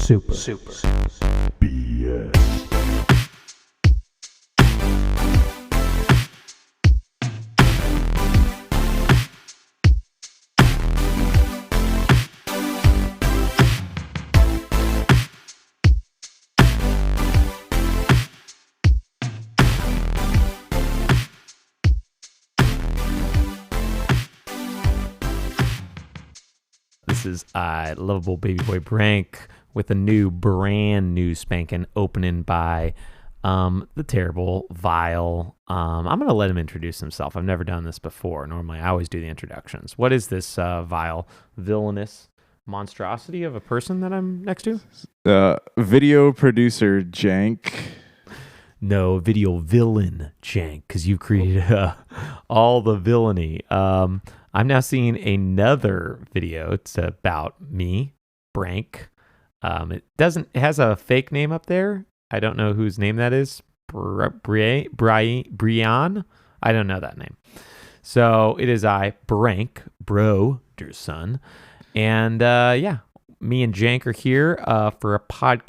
BS. This is lovable baby boy Brank with a brand new spanking opening by the terrible, vile. I'm going to let him introduce himself. I've never done this before. Normally, I always do the introductions. What is this vile, villainous monstrosity of a person that I'm next to? Video producer Jank. No, video villain Jank, because you created all the villainy. I'm now seeing another video. It's about me, Brank. It has a fake name up there. I don't know whose name that is. Brian? I don't know that name. So it is I, Brank, bro, dear son. And me and Jank are here for a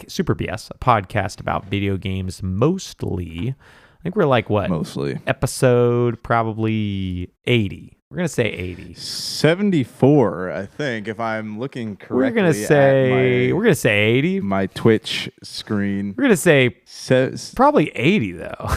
Super BS, a podcast about video games mostly. I think we're like what? Mostly. Episode probably 80. We're going to say 80. 74, I think, if I'm looking correctly. We're going to say 80. My Twitch screen. We're going to say probably 80 though.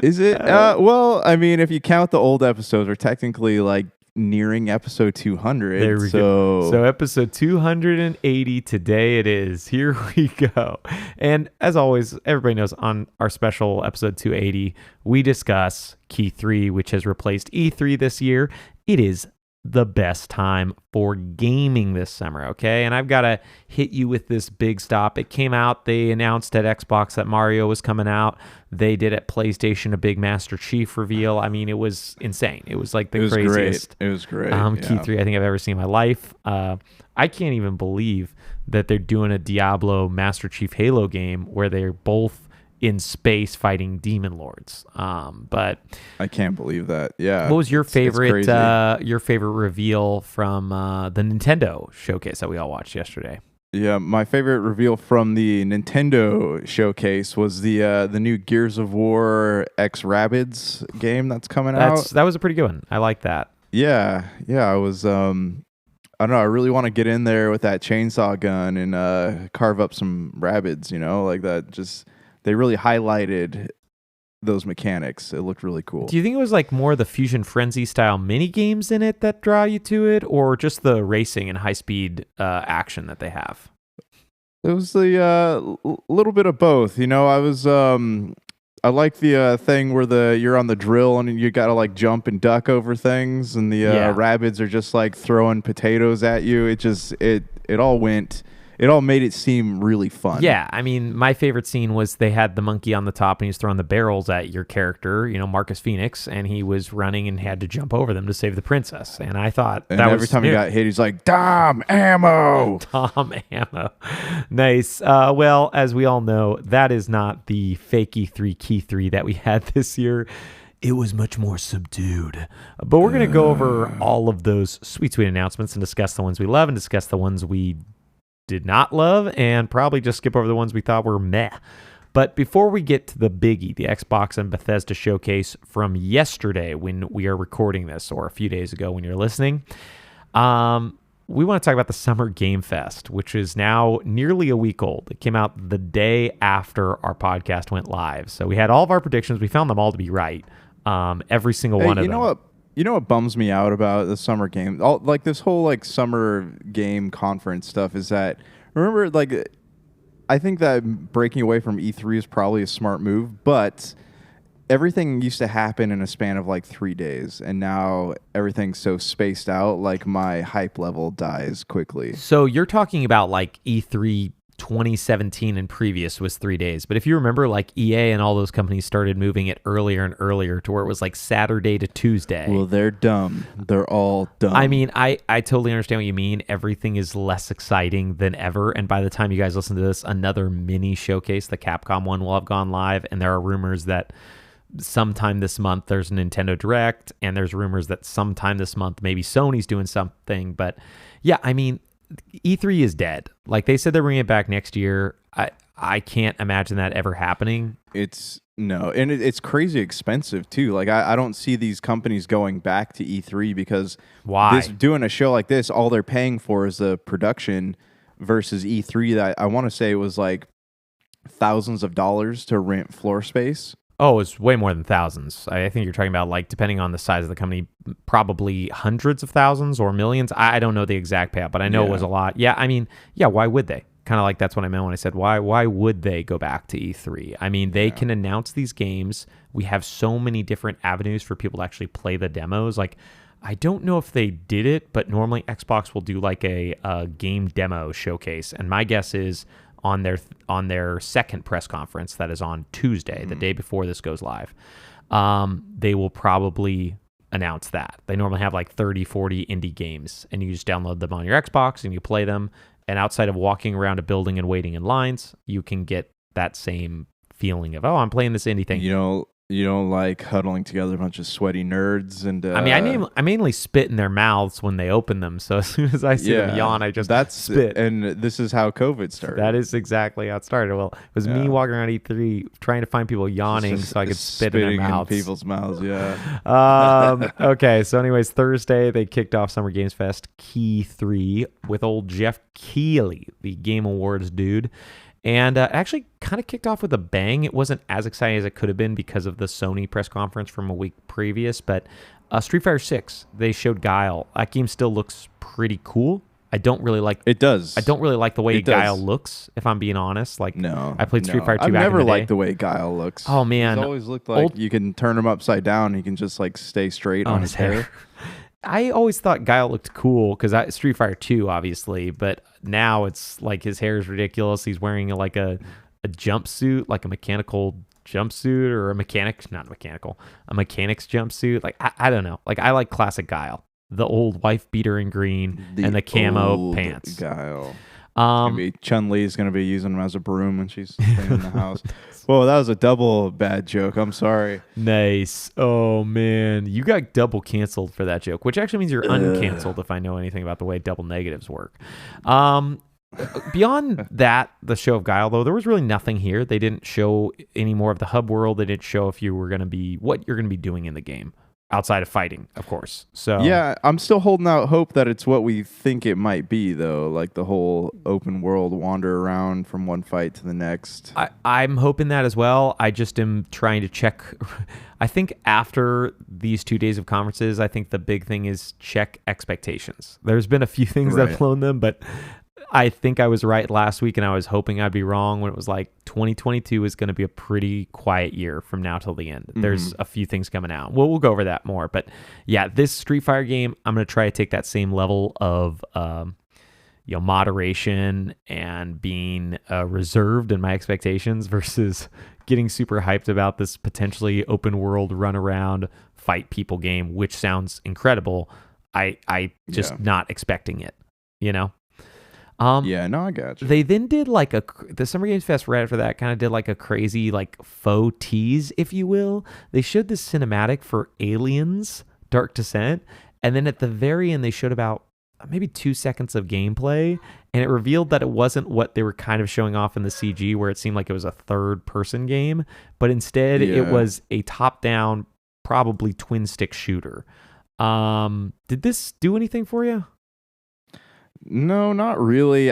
Is it? Well, I mean, if you count the old episodes, we're technically like nearing episode 200. There we go. So episode 280 today it is. Here we go. And as always, everybody knows on our special episode 280, we discuss Key 3, which has replaced E3 this year. It is the best time for gaming this summer, okay? And I've got to hit you with this big stop. It came out, they announced at Xbox that Mario was coming out. They did at PlayStation a big Master Chief reveal. I mean, it was insane. It was like the craziest. It was great. Key 3 I think I've ever seen in my life. I can't even believe that they're doing a Diablo Master Chief Halo game where they're both in space fighting demon lords. But I can't believe that. Yeah. What was your favorite reveal from the Nintendo showcase that we all watched yesterday? Yeah, my favorite reveal from the Nintendo showcase was the new Gears of War X Rabbids game that's coming out. That was a pretty good one. I like that. Yeah. I was I don't know, I really want to get in there with that chainsaw gun and carve up some rabbids, like that. Just they really highlighted those mechanics. It looked really cool. Do you think it was like more the Fusion Frenzy style mini games in it that draw you to it, or just the racing and high speed action that they have? It was the little bit of both. I like the thing where you're on the drill and you got to like jump and duck over things, and the rabbids are just like throwing potatoes at you. It all made it seem really fun. Yeah, I mean, my favorite scene was they had the monkey on the top and he was throwing the barrels at your character, Marcus Phoenix, and he was running and had to jump over them to save the princess. And I thought every time he got hit, he's like, Dom ammo! Dom ammo. Nice. Well, as we all know, that is not the fake E3 Key 3 that we had this year. It was much more subdued. But we're going to go over all of those sweet announcements and discuss the ones we love and discuss the ones we did not love, and probably just skip over the ones we thought were meh. But before we get to the biggie, the Xbox and Bethesda showcase from yesterday when we are recording this, or a few days ago when you're listening, we want to talk about the Summer Game Fest, which is now nearly a week old. It came out the day after our podcast went live. So we had all of our predictions. We found them all to be right. Every single one of them. You know what bums me out about the summer game? This whole summer game conference stuff is that, remember, I think that breaking away from E3 is probably a smart move, but everything used to happen in a span of 3 days, and now everything's so spaced out, my hype level dies quickly. So you're talking about E3 2017 and previous was 3 days. But if you remember, EA and all those companies started moving it earlier and earlier to where it was Saturday to Tuesday. Well, they're dumb. They're all dumb. I mean, I totally understand what you mean. Everything is less exciting than ever. And by the time you guys listen to this, another mini showcase, the Capcom one, will have gone live. And there are rumors that sometime this month there's a Nintendo Direct. And there's rumors that sometime this month maybe Sony's doing something. But yeah, I mean, E3 is dead. Like they said they're bringing it back next year. I can't imagine that ever happening. It's crazy expensive too. Like I don't see these companies going back to E3 because Why? doing a show like this, all they're paying for is the production versus E3 that I want to say it was like thousands of dollars to rent floor space. Oh, it's way more than thousands. I think you're talking about, like, depending on the size of the company, probably hundreds of thousands or millions. I don't know the exact payout, but I know it was a lot. Yeah, I mean, yeah, why would they? Kind of like that's what I meant when I said why would they go back to E3? I mean, they can announce these games. We have so many different avenues for people to actually play the demos. Like, I don't know if they did it, but normally Xbox will do like a game demo showcase. And my guess is on their second press conference that is on Tuesday, the day before this goes live, they will probably announce that. They normally have like 30, 40 indie games, and you just download them on your Xbox and you play them. And outside of walking around a building and waiting in lines, you can get that same feeling of, oh, I'm playing this indie thing. You don't like huddling together a bunch of sweaty nerds and. I mean, I mainly spit in their mouths when they open them. So as soon as I see them yawn, I just spit. And this is how COVID started. That is exactly how it started. Well, it was me walking around E3 trying to find people yawning so I could spit in their mouths. In people's mouths, yeah. Okay, so anyways, Thursday they kicked off Summer Games Fest Key 3 with old Jeff Keighley, the Game Awards dude. And actually kind of kicked off with a bang. It wasn't as exciting as it could have been because of the Sony press conference from a week previous. But Street Fighter 6, they showed Guile. That game still looks pretty cool. I don't really like it. Does. I don't really like the way Guile looks, if I'm being honest. Like, no, I played Street Fighter 2 I've back in never the day. liked the way Guile looks. Oh, man. It's always looked like you can turn him upside down. He can just like stay straight on his hair. I always thought Guile looked cool because Street Fighter 2, obviously, but now it's like his hair is ridiculous. He's wearing like a jumpsuit, like a mechanical jumpsuit or a mechanic's jumpsuit. Like, I don't know. Like, I like classic Guile, the old wife beater in green and the camo pants. Guile. Chun-Li's going to be using him as a broom when she's cleaning the house. Whoa, that was a double bad joke. I'm sorry. Nice. Oh, man. You got double canceled for that joke, which actually means you're uncanceled if I know anything about the way double negatives work. Beyond that, the show of Guile, though, there was really nothing here. They didn't show any more of the hub world. They didn't show if you were going to be what you're going to be doing in the game. Outside of fighting, of course. So yeah, I'm still holding out hope that it's what we think it might be, though. Like the whole open world wander around from one fight to the next. I'm hoping that as well. I just am trying to check. I think after these 2 days of conferences, I think the big thing is check expectations. There's been a few things that have flown them, but I think I was right last week, and I was hoping I'd be wrong when it was like 2022 is going to be a pretty quiet year from now till the end. There's a few things coming out. Well, we'll go over that more. But yeah, this Street Fighter game, I'm going to try to take that same level of moderation and being reserved in my expectations versus getting super hyped about this potentially open world run around fight people game, which sounds incredible. I just not expecting it, you know? I got you. They then did like the Summer Games Fest right after that kind of did like a crazy like faux tease, if you will. They showed the cinematic for Aliens Dark Descent, and then at the very end they showed about maybe 2 seconds of gameplay, and it revealed that it wasn't what they were kind of showing off in the CG where it seemed like it was a third person game, but instead it was a top-down, probably twin stick shooter. Did this do anything for you? No, not really.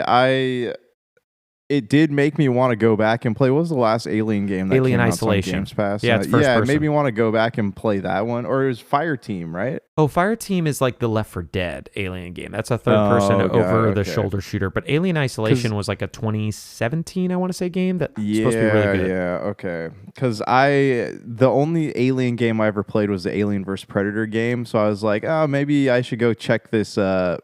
It did make me want to go back and play. What was the last Alien game that Alien came Isolation. out on Games Pass? Yeah, it's first person. It made me want to go back and play that one. Or it was Fire Team, right? Oh, Fire Team is like the Left 4 Dead Alien game. That's a third person over-the-shoulder shooter. But Alien Isolation was like a 2017, I want to say, game that's supposed to be really good. Yeah, okay. Because the only Alien game I ever played was the Alien vs. Predator game. So I was like, maybe I should go check this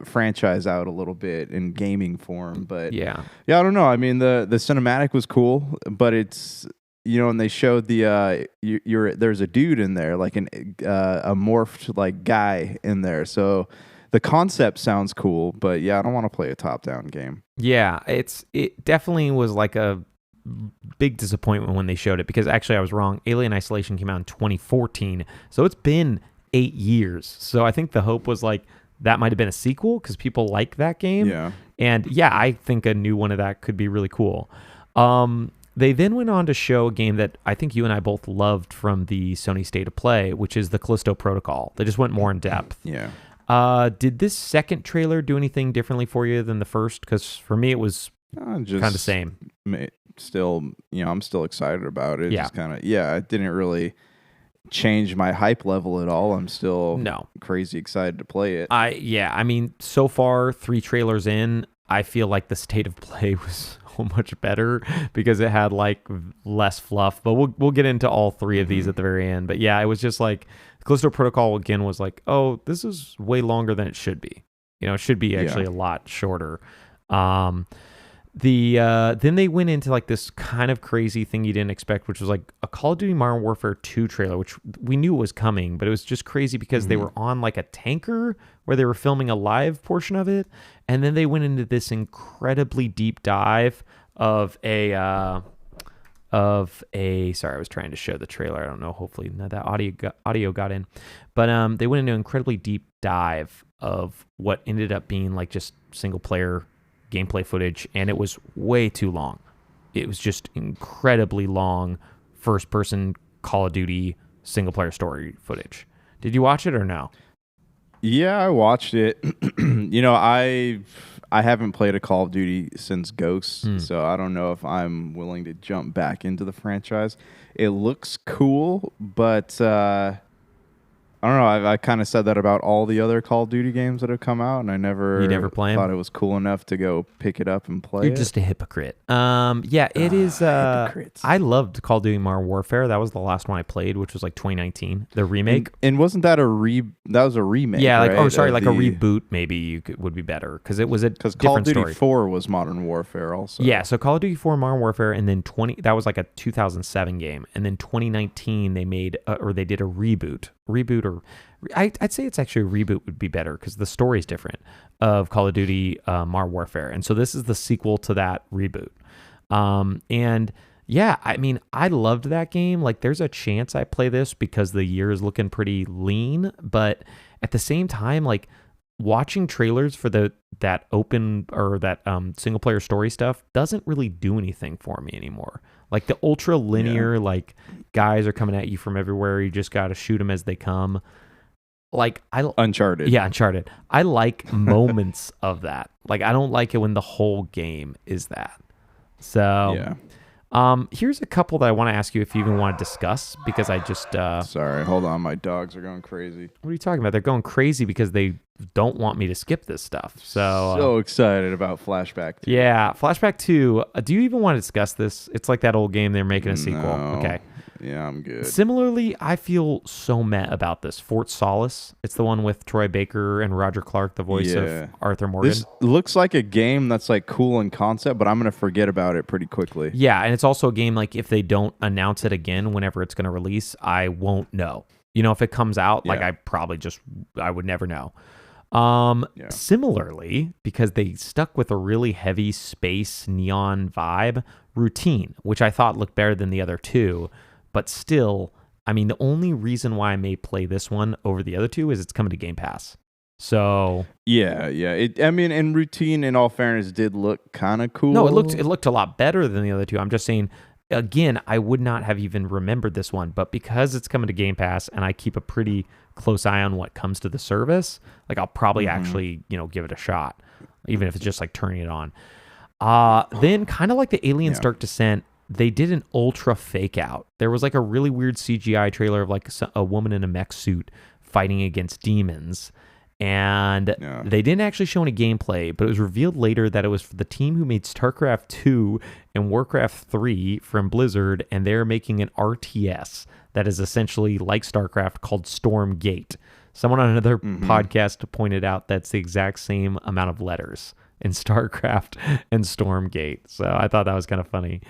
franchise out a little bit in gaming form. But yeah, I don't know. I mean, the cinematic was cool, but it's... and they showed there's a dude in there, like a morphed like guy in there. So the concept sounds cool, but yeah, I don't want to play a top-down game. Yeah, it definitely was like a big disappointment when they showed it, because actually I was wrong. Alien Isolation came out in 2014, so it's been 8 years. So I think the hope was like that might have been a sequel because people like that game. Yeah. And yeah, I think a new one of that could be really cool. They then went on to show a game that I think you and I both loved from the Sony State of Play, which is the Callisto Protocol. They just went more in depth. Yeah. Did this second trailer do anything differently for you than the first? Because for me, it was Just kind of the same. Still, I'm still excited about it. Yeah. Just kind of, it didn't really change my hype level at all. I'm still crazy excited to play it. I mean, so far, 3 trailers in, I feel like the State of Play was so much better because it had like less fluff. But we'll get into all 3 of these at the very end. But yeah, it was just like Callisto Protocol again was like, oh, this is way longer than it should be. It should be actually a lot shorter. Then they went into like this kind of crazy thing you didn't expect, which was like a Call of Duty Modern Warfare 2 trailer, which we knew was coming, but it was just crazy because they were on like a tanker where they were filming a live portion of it, and then they went into this incredibly deep dive of a sorry, I was trying to show the trailer. I don't know. Hopefully that audio got in, but they went into an incredibly deep dive of what ended up being like just single player gameplay footage, and it was way too long. It was just incredibly long first person Call of Duty single player story footage. Did you watch it or no? Yeah, I watched it. I haven't played a Call of Duty since Ghosts, so I don't know if I'm willing to jump back into the franchise. It looks cool, but I don't know. I kind of said that about all the other Call of Duty games that have come out, and I never thought it was cool enough to go pick it up and play. You're just a hypocrite. It is. Hypocrites. I loved Call of Duty Modern Warfare. That was the last one I played, which was like 2019, the remake. And wasn't that that was a remake? Yeah, like right? like a reboot. Maybe would be better because it was a different Call of Duty story. 4 was Modern Warfare also. Yeah, so Call of Duty 4 Modern Warfare, and then that was like a 2007 game, and then 2019 they made they did a reboot, or I'd say it's actually a reboot would be better because the story is different of Call of Duty Modern Warfare, and so this is the sequel to that reboot. And yeah, I mean, I loved that game. Like, there's a chance I play this because the year is looking pretty lean, but at the same time, like watching trailers for that open or that single player story stuff doesn't really do anything for me anymore. Like the ultra linear, like guys are coming at you from everywhere. You just got to shoot them as they come. Like Uncharted. Yeah, Uncharted. I like moments of that. Like I don't like it when the whole game is that. So here's a couple that I want to ask you if you even want to discuss because I just sorry, hold on, my dogs are going crazy. What are you talking about? They're going crazy because they don't want me to skip this stuff. So excited about Flashback 2. Yeah, Flashback 2. Do you even want to discuss this? It's like that old game they're making a sequel. No. Okay. Yeah, I'm good. Similarly, I feel so meh about this. Fort Solace. It's the one with Troy Baker and Roger Clark, the voice of Arthur Morgan. This looks like a game that's like cool in concept, but I'm going to forget about it pretty quickly. Yeah, and it's also a game like if they don't announce it again whenever it's going to release, I won't know. If it comes out, like I would never know. Similarly, because they stuck with a really heavy space neon vibe, Routine, which I thought looked better than the other two. But still, I mean, the only reason why I may play this one over the other two is it's coming to Game Pass. So yeah. And Routine, in all fairness, did look kind of cool. No, it looked a lot better than the other two. I'm just saying, again, I would not have even remembered this one, but because it's coming to Game Pass and I keep a pretty close eye on what comes to the service, like I'll probably actually give it a shot, even if it's just like turning it on. Then kind of like the Aliens Dark Descent. They did an ultra fake out. There was like a really weird CGI trailer of like a woman in a mech suit fighting against demons. And they didn't actually show any gameplay, but it was revealed later that it was for the team who made StarCraft 2 and Warcraft 3 from Blizzard, and they're making an RTS that is essentially like StarCraft called Stormgate. Someone on another podcast pointed out that's the exact same amount of letters in StarCraft and Stormgate. So I thought that was kind of funny.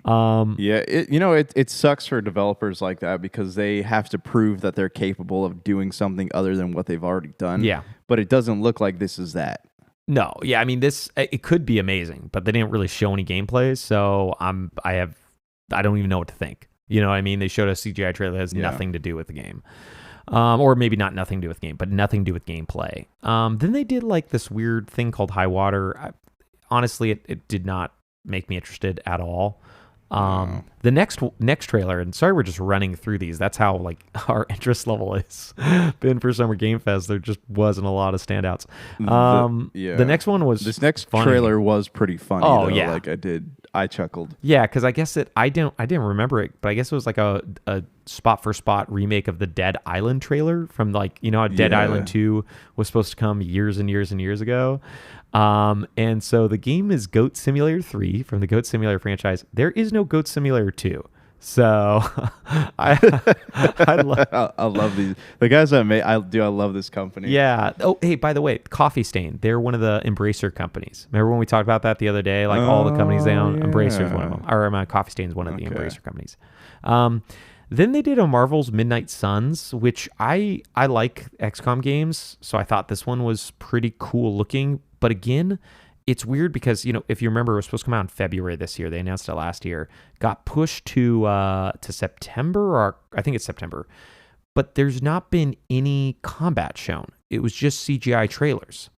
It sucks for developers like that because they have to prove that they're capable of doing something other than what they've already done. Yeah. But it doesn't look like this is that. No. Yeah. I mean, it could be amazing, but they didn't really show any gameplay. So I don't even know what to think. You know what I mean? They showed a CGI trailer that has nothing to do with the game. Or maybe not nothing to do with game, but nothing to do with gameplay. Then they did like this weird thing called High Water. honestly, it did not make me interested at all. The next trailer, and sorry we're just running through these. That's how like our interest level is been for Summer Game Fest. There just wasn't a lot of standouts. The next one was this next funny. trailer was pretty funny. Oh, though. yeah. Like I chuckled. Yeah, because I guess I didn't remember it, but I guess it was like a spot for spot remake of the Dead Island trailer from like, you know how Dead Island 2 was supposed to come years and years and years ago. And so the game is Goat Simulator 3 from the Goat Simulator franchise. There is no Goat Simulator 2. So I love these. The guys that made I love this company. Yeah. Oh, hey, by the way, Coffee Stain, they're one of the Embracer companies. Remember when we talked about that the other day? Like all the companies they own, Embracer's one of them. Or Coffee Stain's one of the Embracer companies. Then they did a Marvel's Midnight Suns, which I like XCOM games, so I thought this one was pretty cool looking. But again, it's weird because, you know, if you remember, it was supposed to come out in February this year. They announced it last year. Got pushed to September, or I think it's September. But there's not been any combat shown. It was just CGI trailers.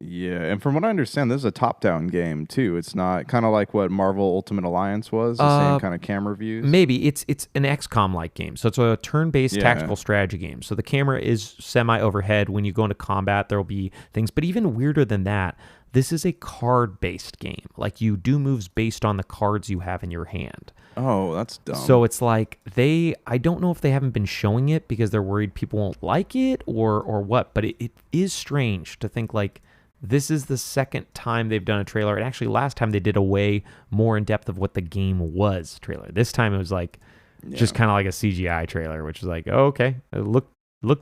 Yeah, and from what I understand, this is a top-down game too. It's not kind of like what Marvel Ultimate Alliance was, the same kind of camera views. Maybe it's an XCOM-like game, so it's a turn-based tactical strategy game. So the camera is semi-overhead. When you go into combat, there will be things. But even weirder than that, this is a card-based game. Like you do moves based on the cards you have in your hand. Oh, that's dumb. So it's like I don't know if they haven't been showing it because they're worried people won't like it or what. But it is strange to think like. This is the second time they've done a trailer. And actually, last time they did a way more in depth of what the game was trailer. This time it was like just kind of like a CGI trailer, which is like, oh, okay, look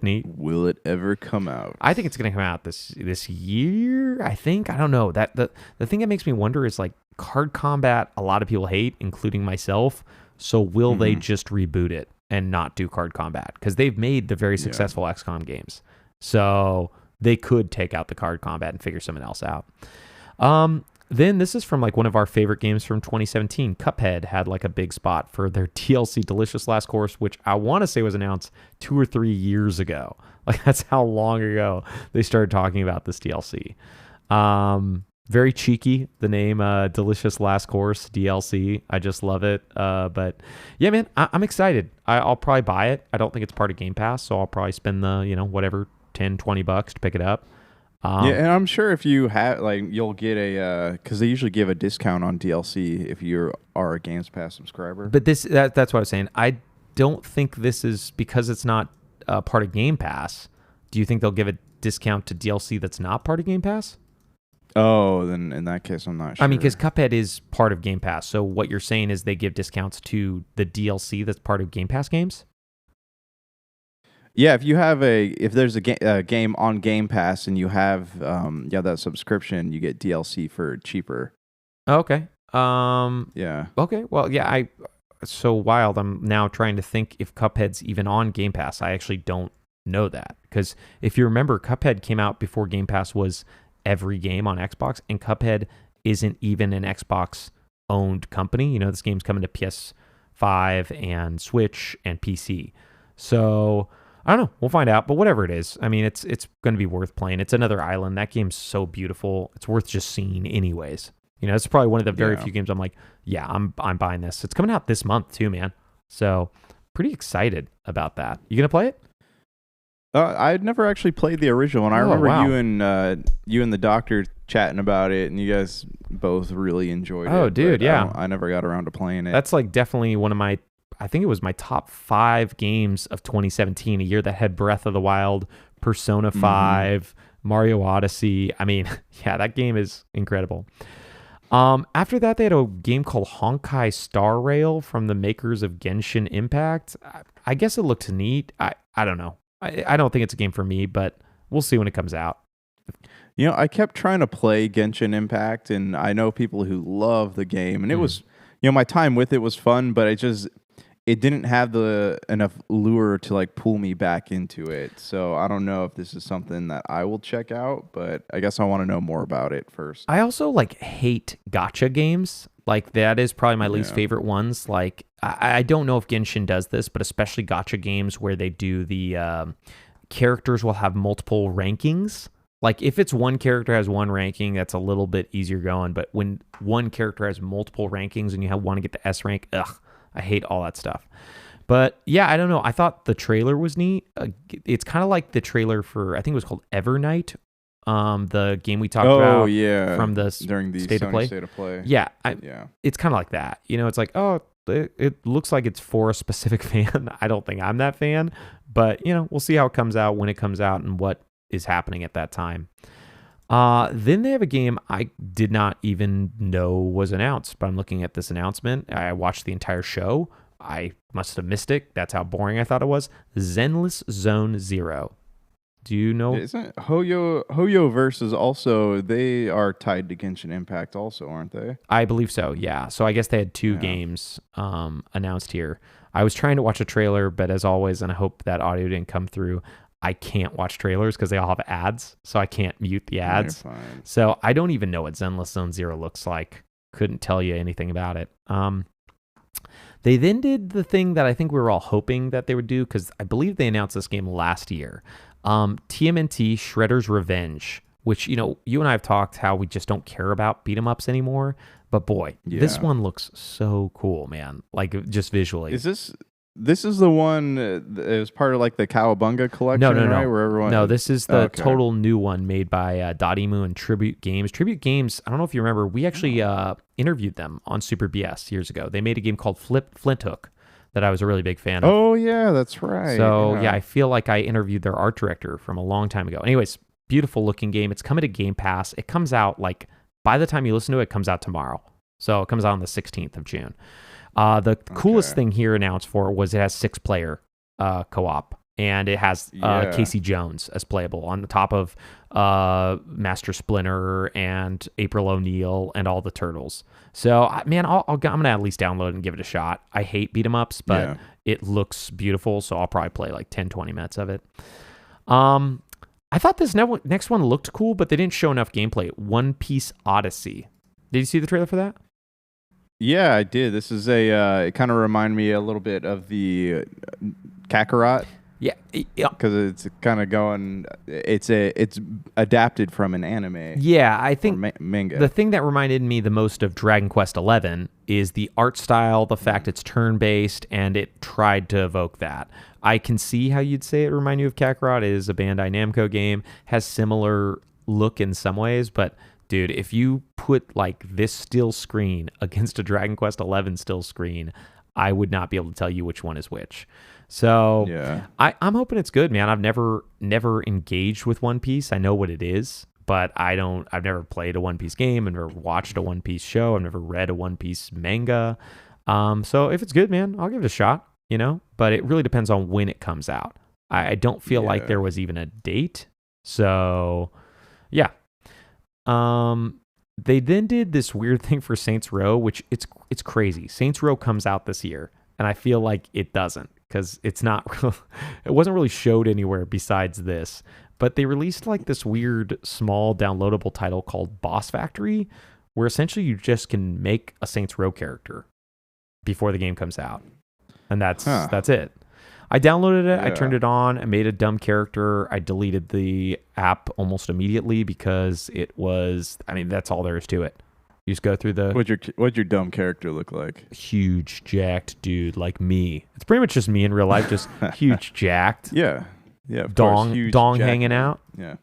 neat. Will it ever come out? I think it's going to come out this year. I think. I don't know. That the thing that makes me wonder is like card combat. A lot of people hate, including myself. So will they just reboot it and not do card combat? Because they've made the very successful XCOM games. So they could take out the card combat and figure something else out. Then this is from like one of our favorite games from 2017. Cuphead had like a big spot for their DLC Delicious Last Course, which I want to say was announced 2 or 3 years ago. Like that's how long ago they started talking about this DLC. Very cheeky, the name Delicious Last Course DLC. I just love it. But yeah, man, I'm excited. I'll probably buy it. I don't think it's part of Game Pass, so I'll probably spend the, whatever, $10-$20 to pick it up. Yeah, and I'm sure if you have, like, you'll get a, because they usually give a discount on DLC if you are a Games Pass subscriber. But that's what I was saying. I don't think this is, because it's not part of Game Pass, do you think they'll give a discount to DLC that's not part of Game Pass? Oh, then in that case, I'm not sure. I mean, because Cuphead is part of Game Pass, so what you're saying is they give discounts to the DLC that's part of Game Pass games? Yeah, if there's a game on Game Pass and you have that subscription, you get DLC for cheaper. Okay. Yeah. Okay. Well, yeah. So wild. I'm now trying to think if Cuphead's even on Game Pass. I actually don't know that because if you remember, Cuphead came out before Game Pass was every game on Xbox, and Cuphead isn't even an Xbox-owned company. This game's coming to PS5 and Switch and PC. So I don't know. We'll find out. But whatever it is, I mean, it's going to be worth playing. It's another island. That game's so beautiful. It's worth just seeing anyways. It's probably one of the very few games I'm like, yeah, I'm buying this. It's coming out this month too, man. So pretty excited about that. You going to play it? I'd never actually played the original, and I remember you and the doctor chatting about it, and you guys both really enjoyed it. Oh, dude, yeah. I never got around to playing it. That's like definitely one of my, I think it was my top 5 games of 2017, a year that had Breath of the Wild, Persona 5, Mario Odyssey. I mean, yeah, that game is incredible. After that, they had a game called Honkai Star Rail from the makers of Genshin Impact. I guess it looked neat. I don't know. I don't think it's a game for me, but we'll see when it comes out. I kept trying to play Genshin Impact, and I know people who love the game, and it was, my time with it was fun, but it didn't have enough lure to like pull me back into it. So I don't know if this is something that I will check out, but I guess I want to know more about it first. I also hate gacha games. Like that is probably my least favorite ones. Like I don't know if Genshin does this, but especially gacha games where they do the characters will have multiple rankings. Like if it's one character has one ranking, that's a little bit easier going. But when one character has multiple rankings and you want to get the S rank, I hate all that stuff. But yeah, I don't know. I thought the trailer was neat. It's kind of like the trailer for, I think it was called Evernight, the game we talked about from the during the State of Sony Play. State of Play. Yeah, Yeah. it's kind of like that. It's like, oh, it looks like it's for a specific fan. I don't think I'm that fan, but we'll see how it comes out, when it comes out, and what is happening at that time. Then they have a game I did not even know was announced, but I'm looking at this announcement. I watched the entire show. I must have missed it. That's how boring I thought it was. Zenless Zone Zero. Do you know? Isn't Hoyo Versus also, they are tied to Genshin Impact also, aren't they? I believe so, yeah. So I guess they had two games announced here. I was trying to watch a trailer, but as always, and I hope that audio didn't come through, I can't watch trailers because they all have ads, so I can't mute the ads. So I don't even know what Zenless Zone Zero looks like. Couldn't tell you anything about it. They then did the thing that I think we were all hoping that they would do, because I believe they announced this game last year. TMNT Shredder's Revenge, which, you and I have talked how we just don't care about beat 'em ups anymore. But boy, this one looks so cool, man. Like just visually. This is the one that is part of like the Cowabunga collection, right? Where everyone... No, this is the total new one made by Dotemu and Tribute Games. Tribute Games, I don't know if you remember, we actually interviewed them on Super BS years ago. They made a game called Flint Hook that I was a really big fan of. Oh, yeah, that's right. So, yeah, I feel like I interviewed their art director from a long time ago. Anyways, beautiful looking game. It's coming to Game Pass. It comes out by the time you listen to it, it comes out tomorrow. So it comes out on the 16th of June. The coolest thing here announced for it was it has 6-player co-op, and it has Casey Jones as playable on the top of Master Splinter and April O'Neil and all the turtles. So, man, I'm going to at least download it and give it a shot. I hate beat 'em ups, but it looks beautiful, so I'll probably play like 10, 20 minutes of it. I thought this next one looked cool, but they didn't show enough gameplay. One Piece Odyssey. Did you see the trailer for that? Yeah, I did. This is it kind of reminded me a little bit of the Kakarot. Yeah. Because it's kind of going, it's adapted from an anime. Yeah, I think manga. The thing that reminded me the most of Dragon Quest XI is the art style, the fact it's turn-based, and it tried to evoke that. I can see how you'd say it reminded you of Kakarot. It is a Bandai Namco game, has similar look in some ways, but dude, if you put like this still screen against a Dragon Quest XI still screen, I would not be able to tell you which one is which. So I'm hoping it's good, man. I've never engaged with One Piece. I know what it is, but I've never played a One Piece game. I've never watched a One Piece show. I've never read a One Piece manga. So if it's good, man, I'll give it a shot, but it really depends on when it comes out. I don't feel like there was even a date. So yeah. They then did this weird thing for Saints Row, which it's crazy. Saints Row comes out this year, and I feel like it doesn't, because it wasn't really showed anywhere besides this. But they released like this weird small downloadable title called Boss Factory, where essentially you just can make a Saints Row character before the game comes out, and that's it. I downloaded it, I turned it on, I made a dumb character, I deleted the app almost immediately because that's all there is to it. You just go through the... What'd your dumb character look like? Huge, jacked dude like me. It's pretty much just me in real life, just huge, jacked. Yeah. Yeah, of dong, course. Huge dong hanging out. Yeah.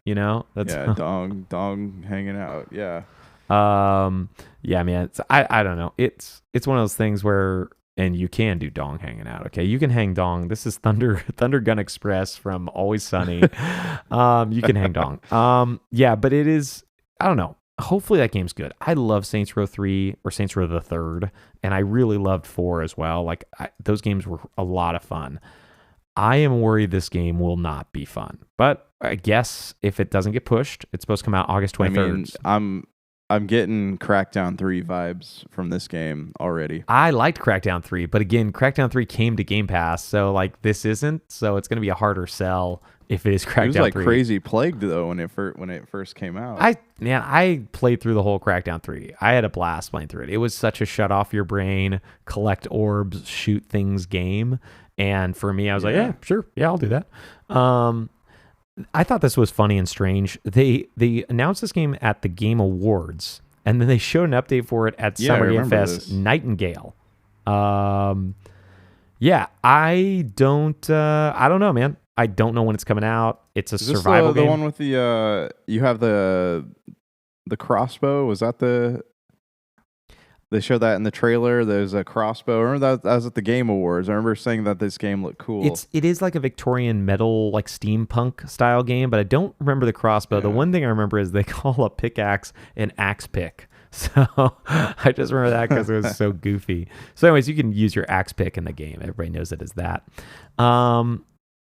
That's dong hanging out. Yeah. Yeah, man. I don't know. It's one of those things where... And you can do dong hanging out, okay? You can hang dong. This is Thunder Gun Express from Always Sunny. You can hang dong. Yeah, but it is, I don't know. Hopefully that game's good. I love Saints Row 3 or Saints Row the Third, and I really loved 4 as well. Like, those games were a lot of fun. I am worried this game will not be fun. But I guess if it doesn't get pushed, it's supposed to come out August 23rd. I mean, I'm getting Crackdown 3 vibes from this game already. I liked Crackdown 3, but again, Crackdown 3 came to Game Pass, so like this isn't, so it's going to be a harder sell if it is Crackdown 3. It was like 3. Crazy Plagued though when it first came out. I played through the whole Crackdown 3. I had a blast playing through it. It was such a shut off your brain, collect orbs, shoot things game, and for me I was like, yeah, sure. Yeah, I'll do that. I thought this was funny and strange. They announced this game at the Game Awards, and then they showed an update for it at Yeah, I Summer Game remember Fest this. Nightingale. Um, yeah, I don't know, man. I don't know when it's coming out. It's a Is this survival the game. one with the you have the crossbow? Was that they showed that in the trailer? There's a crossbow. I remember that was at the Game Awards. I remember saying that this game looked cool. It is like a Victorian metal, like steampunk style game, but I don't remember the crossbow. The Yeah. one thing I remember is they call a pickaxe an axe pick. So I just remember that because it was so goofy. So, anyways, you can use your axe pick in the game. Everybody knows it as that.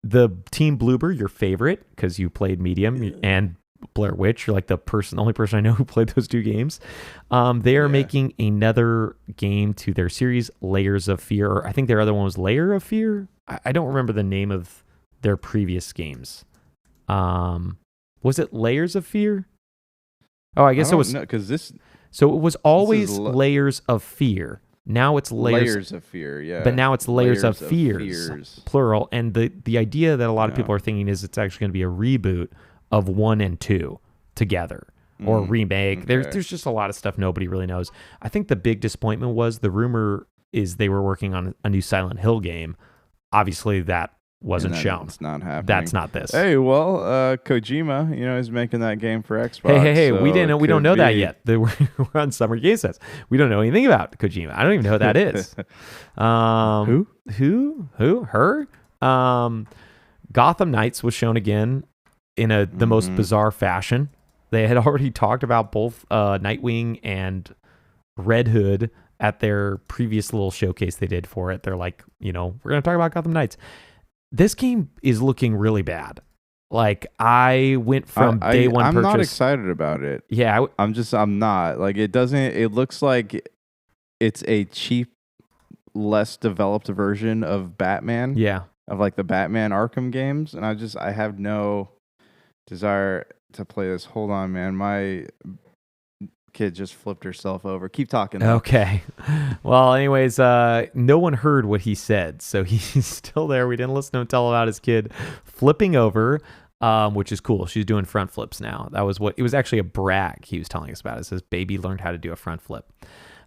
The Team Bloober, your favorite, because you played Medium and Blair Witch. You're like the only person I know who played those two games. They are making another game to their series, Layers of Fear. Or I think their other one was Layer of Fear. I don't remember the name of their previous games. Was it Layers of Fear? Oh, I guess it was. Because this So it was always is Layers of Fear. Now it's layers of fear. Yeah, but now it's Layers of Fears. Fears, plural. And the idea that a lot of people are thinking is it's actually going to be a reboot of 1 and 2 together, or a remake. Okay. There's just a lot of stuff nobody really knows. I think the big disappointment was the rumor is they were working on a new Silent Hill game. Obviously, that wasn't shown. It's not happening. That's not this. Hey, well, Kojima, is making that game for Xbox. Hey! So We didn't know. We don't know that be- yet. We're on Summer Game Fest. We don't know anything about Kojima. I don't even know who that is. Who? Her? Gotham Knights was shown again in the most bizarre fashion. They had already talked about both Nightwing and Red Hood at their previous little showcase they did for it. They're like, we're going to talk about Gotham Knights. This game is looking really bad. Like, I went from day one I'm purchase. not excited about it. Yeah. I'm not. Like, it looks like it's a cheap, less developed version of Batman. Yeah. Of like the Batman Arkham games. And I have no desire to play this. Hold on, man. My kid just flipped herself over. Keep talking though. Okay. Well, anyways, no one heard what he said, so he's still there. We didn't listen to him tell about his kid flipping over, which is cool. She's doing front flips now. It was actually a brag he was telling us about. It says baby learned how to do a front flip.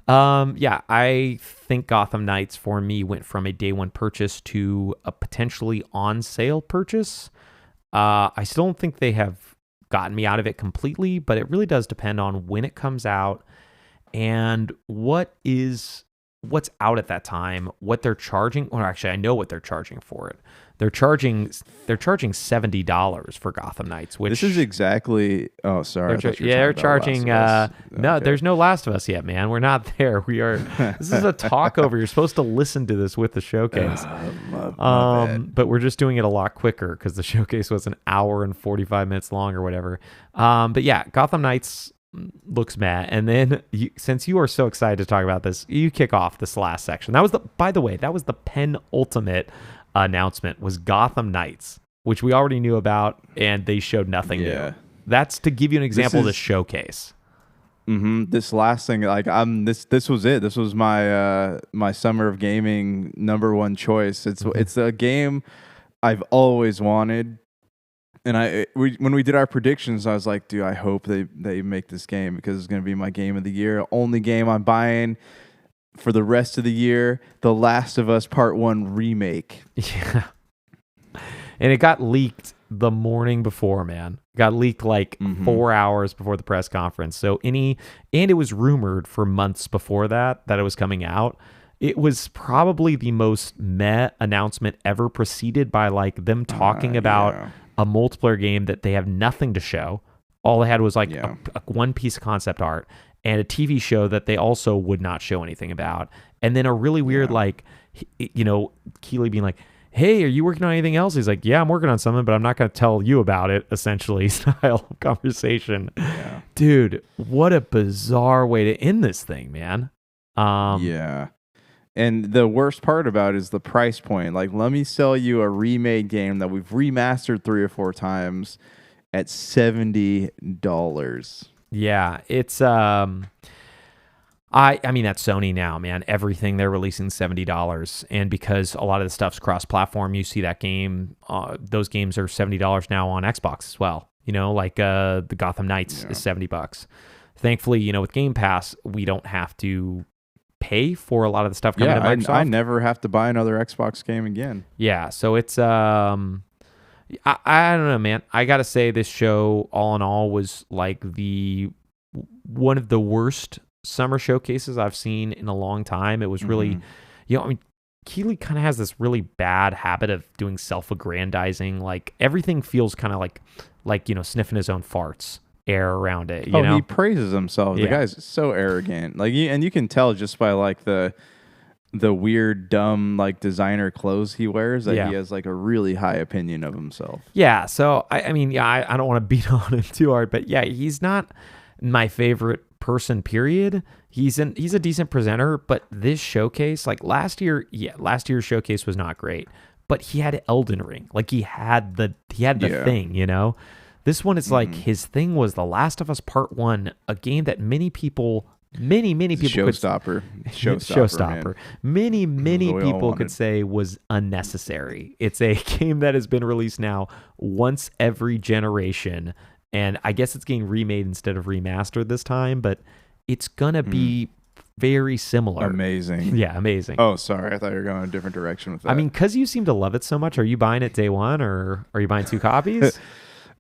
Yeah, I think Gotham Knights for me went from a day one purchase to a potentially on sale purchase. I still don't think they have gotten me out of it completely, but it really does depend on when it comes out and what's out at that time, what they're charging. Or actually, I know what they're charging for it. They're charging $70 for Gotham Knights, which this is exactly. Oh, sorry. they're charging. No, there's no Last of Us yet, man. We're not there. We are. This is a talkover. You're supposed to listen to this with the showcase. But we're just doing it a lot quicker because the showcase was an hour and 45 minutes long or whatever. But yeah, Gotham Knights looks mad. And then since you are so excited to talk about this, you kick off this last section. By the way, that was the penultimate announcement, was Gotham Knights, which we already knew about, and they showed nothing new. That's to give you an example of the showcase. This last thing, like this was it. This was my my summer of gaming number 1 choice. It's a game I've always wanted, and when we did our predictions, I was like, dude, I hope they make this game because it's gonna be my game of the year. Only game I'm buying for the rest of the year, The Last of Us Part 1 remake. Yeah. And it got leaked the morning before, man. Got leaked like 4 hours before the press conference. So and it was rumored for months before that it was coming out. It was probably the most meh announcement ever, preceded by like them talking about a multiplayer game that they have nothing to show. All they had was like a one piece of concept art and a TV show that they also would not show anything about. And then a really weird, Keeley being like, hey, are you working on anything else? He's like, yeah, I'm working on something, but I'm not going to tell you about it, essentially, style of conversation. Yeah. Dude, what a bizarre way to end this thing, man. Yeah. And the worst part about it is the price point. Like, let me sell you a remade game that we've remastered 3 or 4 times at $70. Yeah, it's I mean, that's Sony now, man. Everything they're releasing $70, and because a lot of the stuff's cross-platform, you see that game. Those games are $70 now on Xbox as well. You know, like the Gotham Knights is $70. Thankfully, you know, with Game Pass, we don't have to pay for a lot of the stuff coming to Microsoft. I never have to buy another Xbox game again. Yeah, so it's I don't know, man. I gotta say, this show, all in all, was like one of the worst summer showcases I've seen in a long time. It was really, you know, I mean, Keighley kind of has this really bad habit of doing self-aggrandizing. Like everything feels kind of like, you know, sniffing his own farts air around it. You know? He praises himself. The guy's so arrogant. Like, and you can tell just by like the weird, dumb, like designer clothes he wears that he has like a really high opinion of himself. Yeah. So I mean, I don't want to beat on him too hard, but yeah, he's not my favorite person, period. He's a decent presenter, but this showcase, like last year's showcase was not great, but he had Elden Ring. Like he had the thing, you know. This one is like his thing was The Last of Us Part 1, a game that many people showstopper. Many people could say was unnecessary. It's a game that has been released now once every generation, and I guess it's getting remade instead of remastered this time, but it's gonna be very similar. Amazing. Yeah, amazing. Oh, sorry. I thought you were going a different direction with that. I mean, because you seem to love it so much, are you buying it day one, or are you buying 2 copies?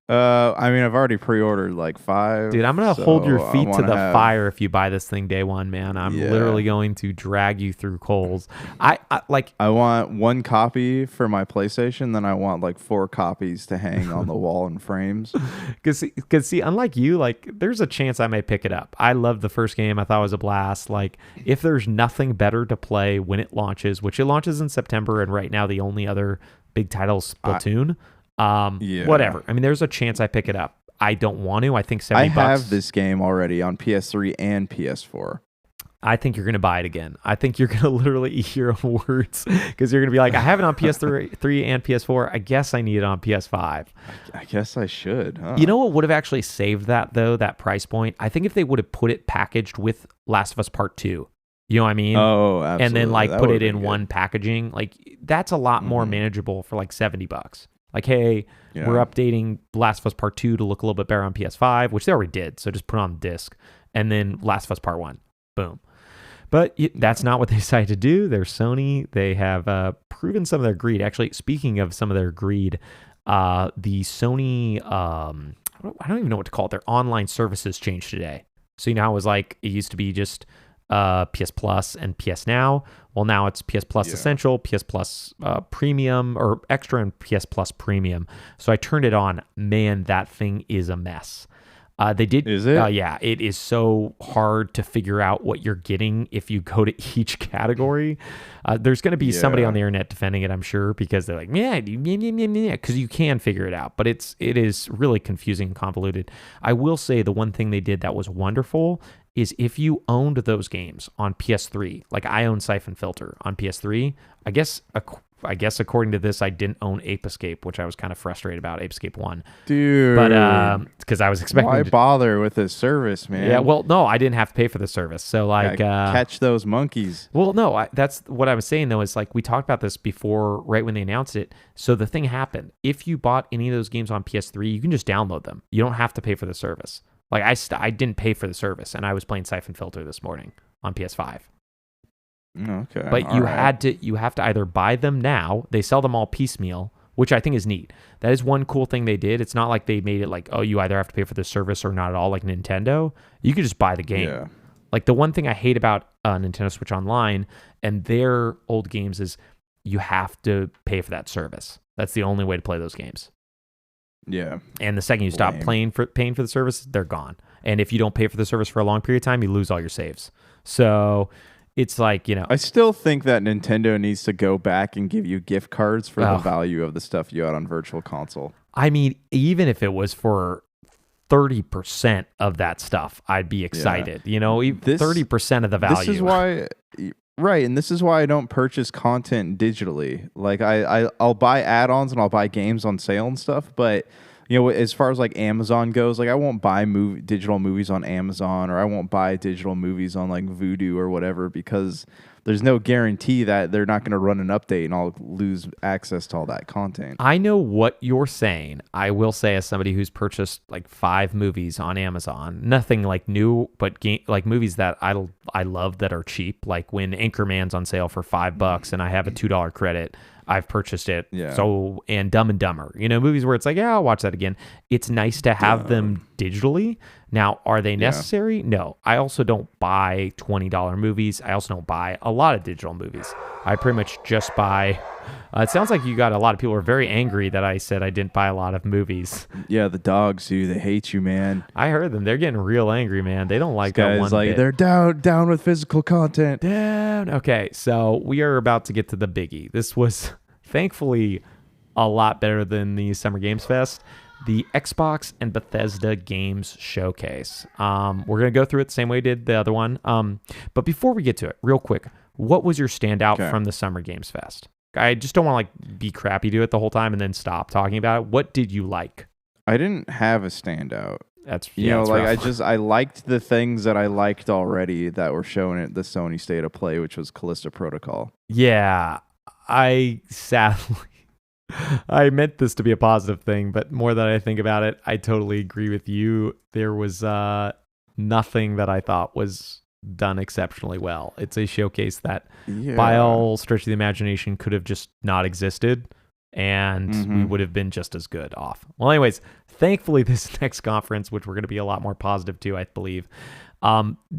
I mean, I've already pre-ordered like 5. Dude, I'm going to hold your feet to the fire if you buy this thing day one, man. I'm literally going to drag you through coals. I want 1 copy for my PlayStation, then I want like 4 copies to hang on the wall in frames. Because see, unlike you, like there's a chance I may pick it up. I loved the first game. I thought it was a blast. Like if there's nothing better to play when it launches, which it launches in September, and right now the only other big title is Splatoon. Whatever. I mean, there's a chance I pick it up. I don't want to. I think $70. I have this game already on PS3 and PS4. I think you're going to buy it again. I think you're going to literally eat your own words because you're going to be like, I have it on PS3 and PS4. I guess I need it on PS5. I guess I should. Huh? You know what would have actually saved that, though, that price point? I think if they would have put it packaged with Last of Us Part 2. You know what I mean? Oh, absolutely. And then like put it in one packaging. Like that's a lot more manageable for like $70. Like, hey, we're updating Last of Us Part 2 to look a little bit better on PS5, which they already did. So just put it on the disc. And then Last of Us Part 1. Boom. But that's not what they decided to do. They're Sony. They have proven some of their greed. Actually, speaking of some of their greed, the Sony, I don't even know what to call it. Their online services changed today. So, you know how it was like, it used to be just PS Plus and PS Now. Well, now it's PS Plus Essential, PS Plus Premium, or Extra, and PS Plus Premium. So I turned it on. Man, that thing is a mess. They did. Is it? Yeah, it is so hard to figure out what you're getting if you go to each category. There's going to be somebody on the internet defending it, I'm sure, because they're like, because you can figure it out, but it is really confusing and convoluted. I will say the one thing they did that was wonderful is if you owned those games on PS3, like I own Siphon Filter on PS3, I guess according to this, I didn't own Ape Escape, which I was kind of frustrated about, Ape Escape 1. Dude. But because I was expecting why bother with this service, man? Yeah, well, no, I didn't have to pay for the service. So like catch those monkeys. Well, no, that's what I was saying though, is like we talked about this before, right when they announced it. So the thing happened. If you bought any of those games on PS3, you can just download them. You don't have to pay for the service. Like I didn't pay for the service, and I was playing Siphon Filter this morning on PS5. Okay. But you have to either buy them now. They sell them all piecemeal, which I think is neat. That is one cool thing they did. It's not like they made it like, oh, you either have to pay for the service or not at all, like Nintendo. You could just buy the game. Yeah. Like the one thing I hate about Nintendo Switch Online and their old games is you have to pay for that service. That's the only way to play those games. Yeah. And the second you stop paying for the service, they're gone. And if you don't pay for the service for a long period of time, you lose all your saves. So it's like, you know. I still think that Nintendo needs to go back and give you gift cards for the value of the stuff you had on Virtual Console. I mean, even if it was for 30% of that stuff, I'd be excited. Yeah. You know, 30% of the value. This is why... Right, and this is why I don't purchase content digitally. Like I'll buy add-ons and I'll buy games on sale and stuff, but You know, as far as like Amazon goes, like I won't buy digital movies on Amazon, or I won't buy digital movies on like Vudu or whatever, because there's no guarantee that they're not going to run an update and I'll lose access to all that content. I know what you're saying. I will say, as somebody who's purchased like 5 movies on Amazon, nothing like new, but like movies that I love that are cheap. Like when Anchorman's on sale for $5 and I have a $2 credit, I've purchased it. Yeah. So, and Dumb and Dumber, movies where it's like, yeah, I'll watch that again. It's nice to have them digitally. Now, are they necessary? No. I also don't buy $20 movies. I also don't buy a lot of digital movies. I pretty much just buy. It sounds like you got a lot of people who are very angry that I said I didn't buy a lot of movies. Yeah, the dogs do. They hate you, man. I heard them. They're getting real angry, man. They don't like that one bit. They're down with physical content. Down. Okay, so we are about to get to the biggie. This was thankfully a lot better than the Summer Games Fest. The Xbox and Bethesda Games Showcase. We're going to go through it the same way we did the other one. But before we get to it, real quick, what was your standout from the Summer Games Fest? I just don't want to like be crappy to it the whole time and then stop talking about it. What did you like? I didn't have a standout. That's rough. I liked the things that I liked already that were shown at the Sony State of Play, which was Callisto Protocol. Yeah, I meant this to be a positive thing, but more that I think about it, I totally agree with you. There was nothing that I thought was done exceptionally well. It's a showcase that by all stretch of the imagination could have just not existed, and we would have been just as good off. Well, anyways, thankfully this next conference, which we're going to be a lot more positive to, I believe,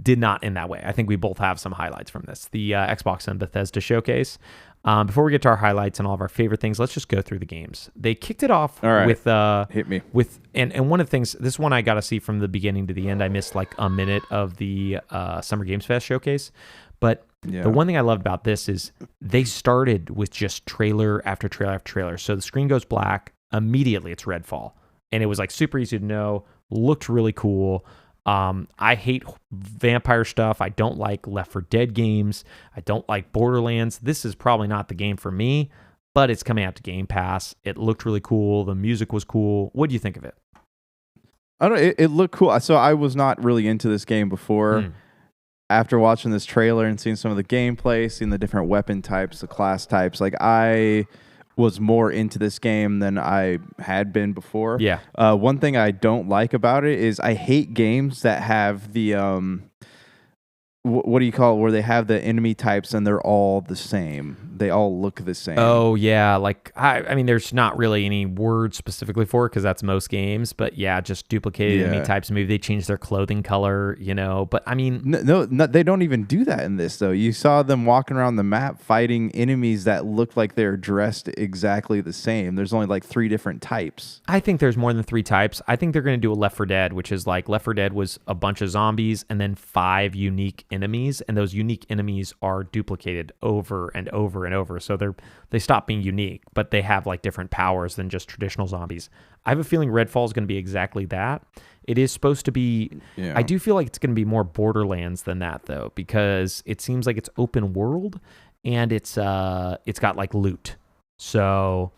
did not end that way. I think we both have some highlights from this. The Xbox and Bethesda showcase. Before we get to our highlights and all of our favorite things, let's just go through the games. They kicked it off with hit me with and one of the things, this one I got to see from the beginning to the end. I missed like a minute of the Summer Games Fest showcase, but the one thing I loved about this is they started with just trailer after trailer after trailer. So the screen goes black immediately. It's Redfall, and it was like super easy to know. Looked really cool. I hate vampire stuff. I don't like Left 4 Dead games. I don't like Borderlands. This is probably not the game for me, but it's coming out to Game Pass. It looked really cool. The music was cool. What do you think of it? I don't. It looked cool. So I was not really into this game before. After watching this trailer and seeing some of the gameplay, seeing the different weapon types, the class types, like I was more into this game than I had been before. Yeah. One thing I don't like about it is I hate games that have the what do you call it, where they have the enemy types and they're all the same. They all look the same. Oh, yeah. Like, I mean, there's not really any word specifically for it because that's most games. But yeah, just duplicated enemy types. Maybe they changed their clothing color, But I mean... No, they don't even do that in this, though. You saw them walking around the map fighting enemies that looked like they're dressed exactly the same. There's only like 3 different types. I think there's more than 3 types. I think they're going to do a Left 4 Dead, which is like Left 4 Dead was a bunch of zombies and then 5 unique enemies, and those unique enemies are duplicated over and over and over. So they stop being unique, but they have like different powers than just traditional zombies. I have a feeling Redfall is going to be exactly that. It is supposed to be. Yeah. I do feel like it's going to be more Borderlands than that, though, because it seems like it's open world and it's got like loot. So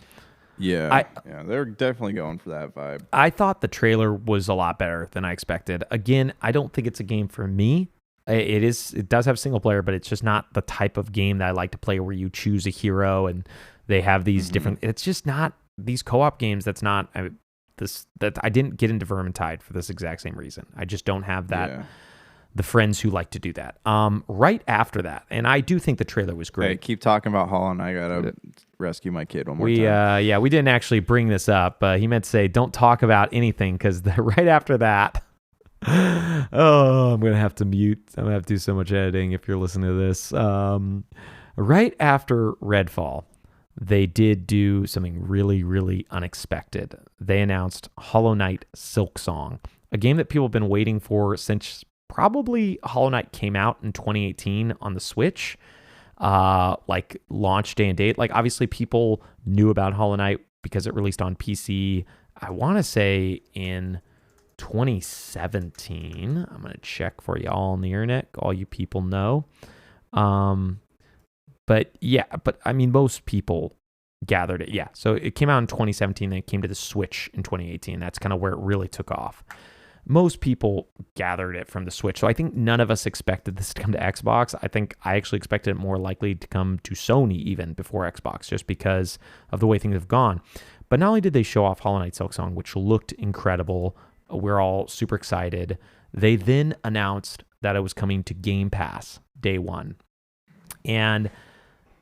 yeah, they're definitely going for that vibe. I thought the trailer was a lot better than I expected. Again, I don't think it's a game for me. It does have single player, but it's just not the type of game that I like to play where you choose a hero and they have these different. It's just not these co-op games. That's not that I didn't get into Vermintide for this exact same reason. I just don't have that. Yeah. The friends who like to do that. Right after that, and I do think the trailer was great. Hey, keep talking about Holland. I gotta rescue my kid one more time. We didn't actually bring this up. He meant to say don't talk about anything because right after that. Oh, I'm gonna have to mute. I'm gonna have to do so much editing if you're listening to this. Right after Redfall, they did do something really, really unexpected. They announced Hollow Knight Silksong, a game that people have been waiting for since probably Hollow Knight came out in 2018 on the Switch, like launch day and date. Like obviously people knew about Hollow Knight because it released on PC. I want to say in 2017. I'm going to check for you all on the internet, all you people know. But I mean, most people gathered it. Yeah. So it came out in 2017, then it came to the Switch in 2018. That's kind of where it really took off. Most people gathered it from the Switch. So I think none of us expected this to come to Xbox. I think I actually expected it more likely to come to Sony even before Xbox, just because of the way things have gone. But not only did they show off Hollow Knight Silksong, which looked incredible, we're all super excited. They then announced that it was coming to Game Pass day one. And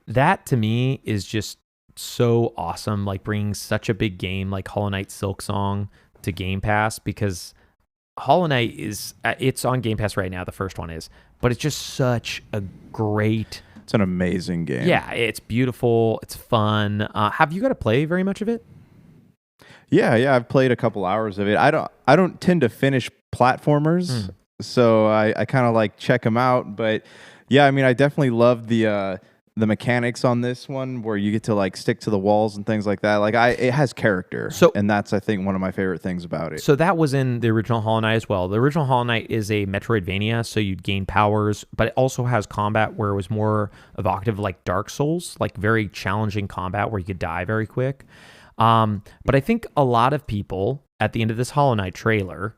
that to me is just so awesome, like bringing such a big game like Hollow Knight Silksong to Game Pass, because Hollow Knight it's on Game Pass right now, the first one is, but it's just such a great... It's an amazing game. Yeah, it's beautiful, it's fun. Have you got to play very much of it? Yeah, I've played a couple hours of it. I don't tend to finish platformers, so I kind of like check them out, but yeah, I mean, I definitely love the mechanics on this one where you get to like stick to the walls and things like that. Like it has character. So, and that's, I think, one of my favorite things about it. So that was in the original Hollow Knight as well. The original Hollow Knight is a Metroidvania, so you'd gain powers, but it also has combat where it was more evocative like Dark Souls, like very challenging combat where you could die very quick. But I think a lot of people at the end of this Hollow Knight trailer,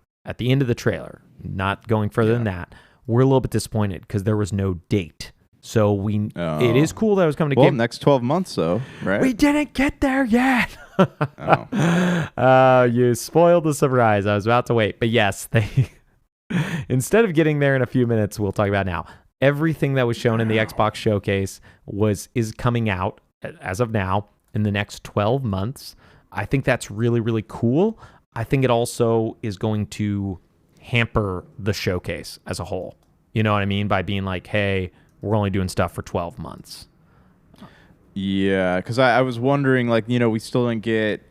not going further than that, were a little bit disappointed because there was no date. So it is cool that it was coming to Game. Next 12 months, though, right? We didn't get there yet. You spoiled the surprise. I was about to wait, but yes, they instead of getting there in a few minutes, we'll talk about now. Everything that was shown in the Xbox showcase is coming out as of now in the next 12 months. I think that's really, really cool. I think it also is going to hamper the showcase as a whole. You know what I mean? By being like, hey, we're only doing stuff for 12 months. Yeah, because I was wondering, like, we still didn't get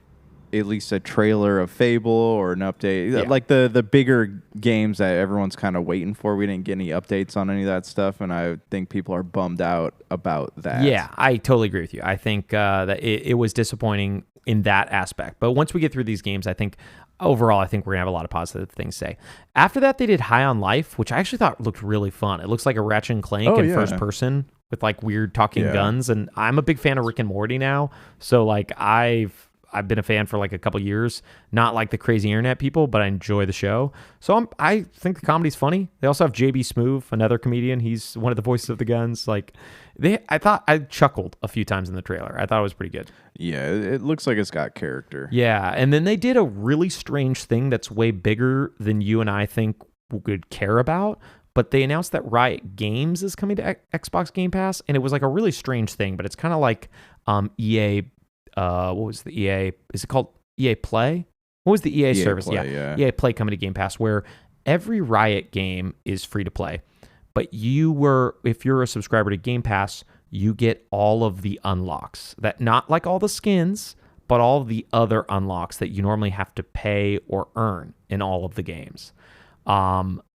at least a trailer of Fable or an update. Yeah. Like the bigger games that everyone's kind of waiting for. We didn't get any updates on any of that stuff, and I think people are bummed out about that. Yeah, I totally agree with you. I think that it was disappointing in that aspect. But once we get through these games, I think overall, we're going to have a lot of positive things to say. After that, they did High on Life, which I actually thought looked really fun. It looks like a Ratchet and Clank in first person with like weird talking guns. And I'm a big fan of Rick and Morty now. So like I've been a fan for like a couple years, not like the crazy internet people, but I enjoy the show. So I think the comedy's funny. They also have JB Smoove, another comedian. He's one of the voices of the guns. Like I chuckled a few times in the trailer. I thought it was pretty good. Yeah, it looks like it's got character. Yeah, and then they did a really strange thing that's way bigger than you and I think would care about. But they announced that Riot Games is coming to Xbox Game Pass, and it was like a really strange thing. But it's kind of like EA. What was the EA? Is it called EA Play? What was the EA service? Play, EA Play coming to Game Pass, where every Riot game is free to play. But if you're a subscriber to Game Pass, you get all of the unlocks. That not like all the skins, but all of the other unlocks that you normally have to pay or earn in all of the games.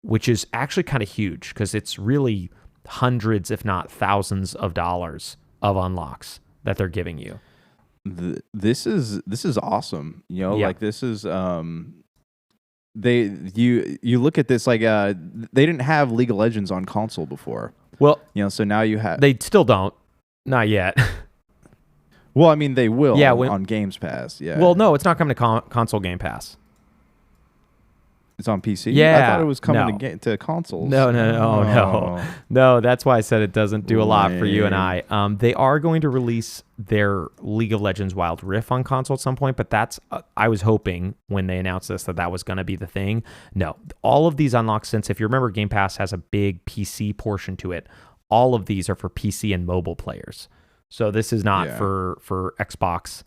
Which is actually kind of huge because it's really hundreds, if not thousands of dollars of unlocks that they're giving you. This is awesome. Like this is you look at this like they didn't have League of Legends on console before. Well, so now you have. They still don't, not yet. Well, I mean they will. Yeah, on Games Pass. Yeah. Well, no, it's not coming to console Game Pass. It's on PC? Yeah. I thought it was coming to consoles. No. That's why I said it doesn't do a lot for you and I. They are going to release their League of Legends Wild Rift on console at some point, but that's I was hoping when they announced this that was going to be the thing. No, all of these unlocks, since if you remember, Game Pass has a big PC portion to it. All of these are for PC and mobile players. So this is not for Xbox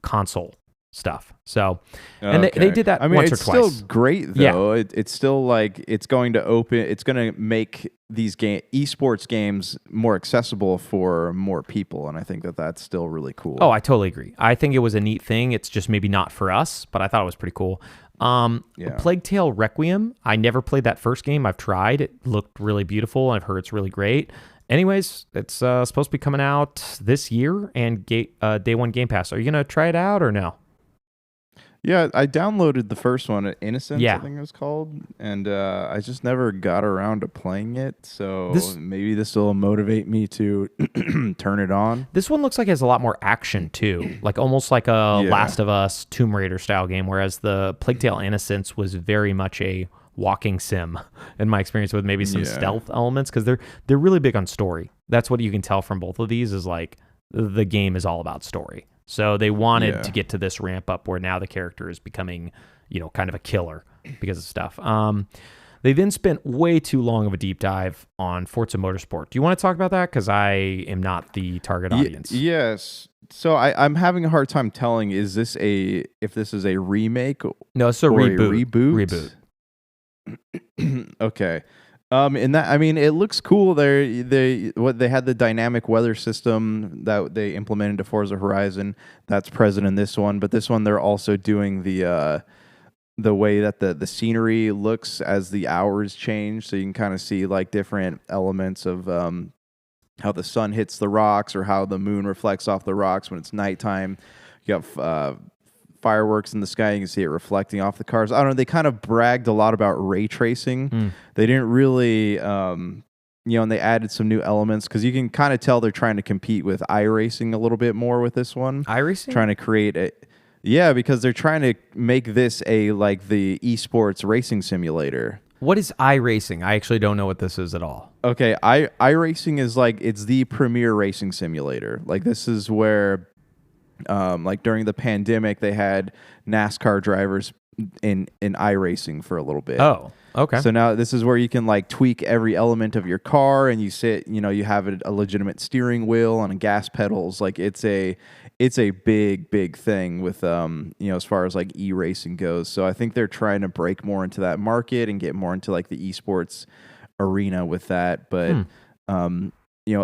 console stuff. So, and they did that once or twice. It's still great though. Yeah. It's still like it's going to make these esports games more accessible for more people, and I think that's still really cool. Oh, I totally agree. I think it was a neat thing. It's just maybe not for us, but I thought it was pretty cool. Plague Tale Requiem. I never played that first game. I've tried. It looked really beautiful, and I've heard it's really great. Anyways, it's supposed to be coming out this year and day one Game Pass. Are you gonna try it out or no? Yeah, I downloaded the first one, Innocence, I Yeah. think it was called, and I just never got around to playing it. So This maybe this will motivate me to turn it on. this one looks like it has a lot more action too, like almost like a Yeah, Last of Us Tomb Raider style game, whereas the Plague Tale Innocence was very much a walking sim in my experience, with maybe some yeah, stealth elements, because they're really big on story. That's what you can tell from both of these, is like the game is all about story. So they wanted to yeah. get to this ramp up where now the character is becoming, kind of a killer because of stuff. They then spent way too long of a deep dive on Forza Motorsport. Do you want to talk about that? Because I am not the target audience. Yes. So I'm having a hard time telling, if this is a remake No, it's a or a reboot. reboot? Okay. In that, I mean, it looks cool. They had the dynamic weather system that they implemented into Forza Horizon. That's present in this one, but this one they're also doing the way that the scenery looks as the hours change, so you can kind of see like different elements of how the sun hits the rocks or how the moon reflects off the rocks when it's nighttime. You got fireworks in the sky. You can see it reflecting off the cars. I don't know. They kind of bragged a lot about ray tracing. They didn't really, and they added some new elements because you can kind of tell they're trying to compete with iRacing a little bit more with this one. iRacing? Trying to create a, yeah, because they're trying to make this like the esports racing simulator. What is iRacing? I actually don't know what this is at all. Okay, iRacing is like it's the premier racing simulator. Like this is where, like during the pandemic, they had NASCAR drivers in iRacing for a little bit. Oh, okay. So now this is where you can like tweak every element of your car, and you have a legitimate steering wheel and gas pedals. Like it's a big thing with as far as like e-racing goes. So I think they're trying to break more into that market and get more into like the esports arena with that. But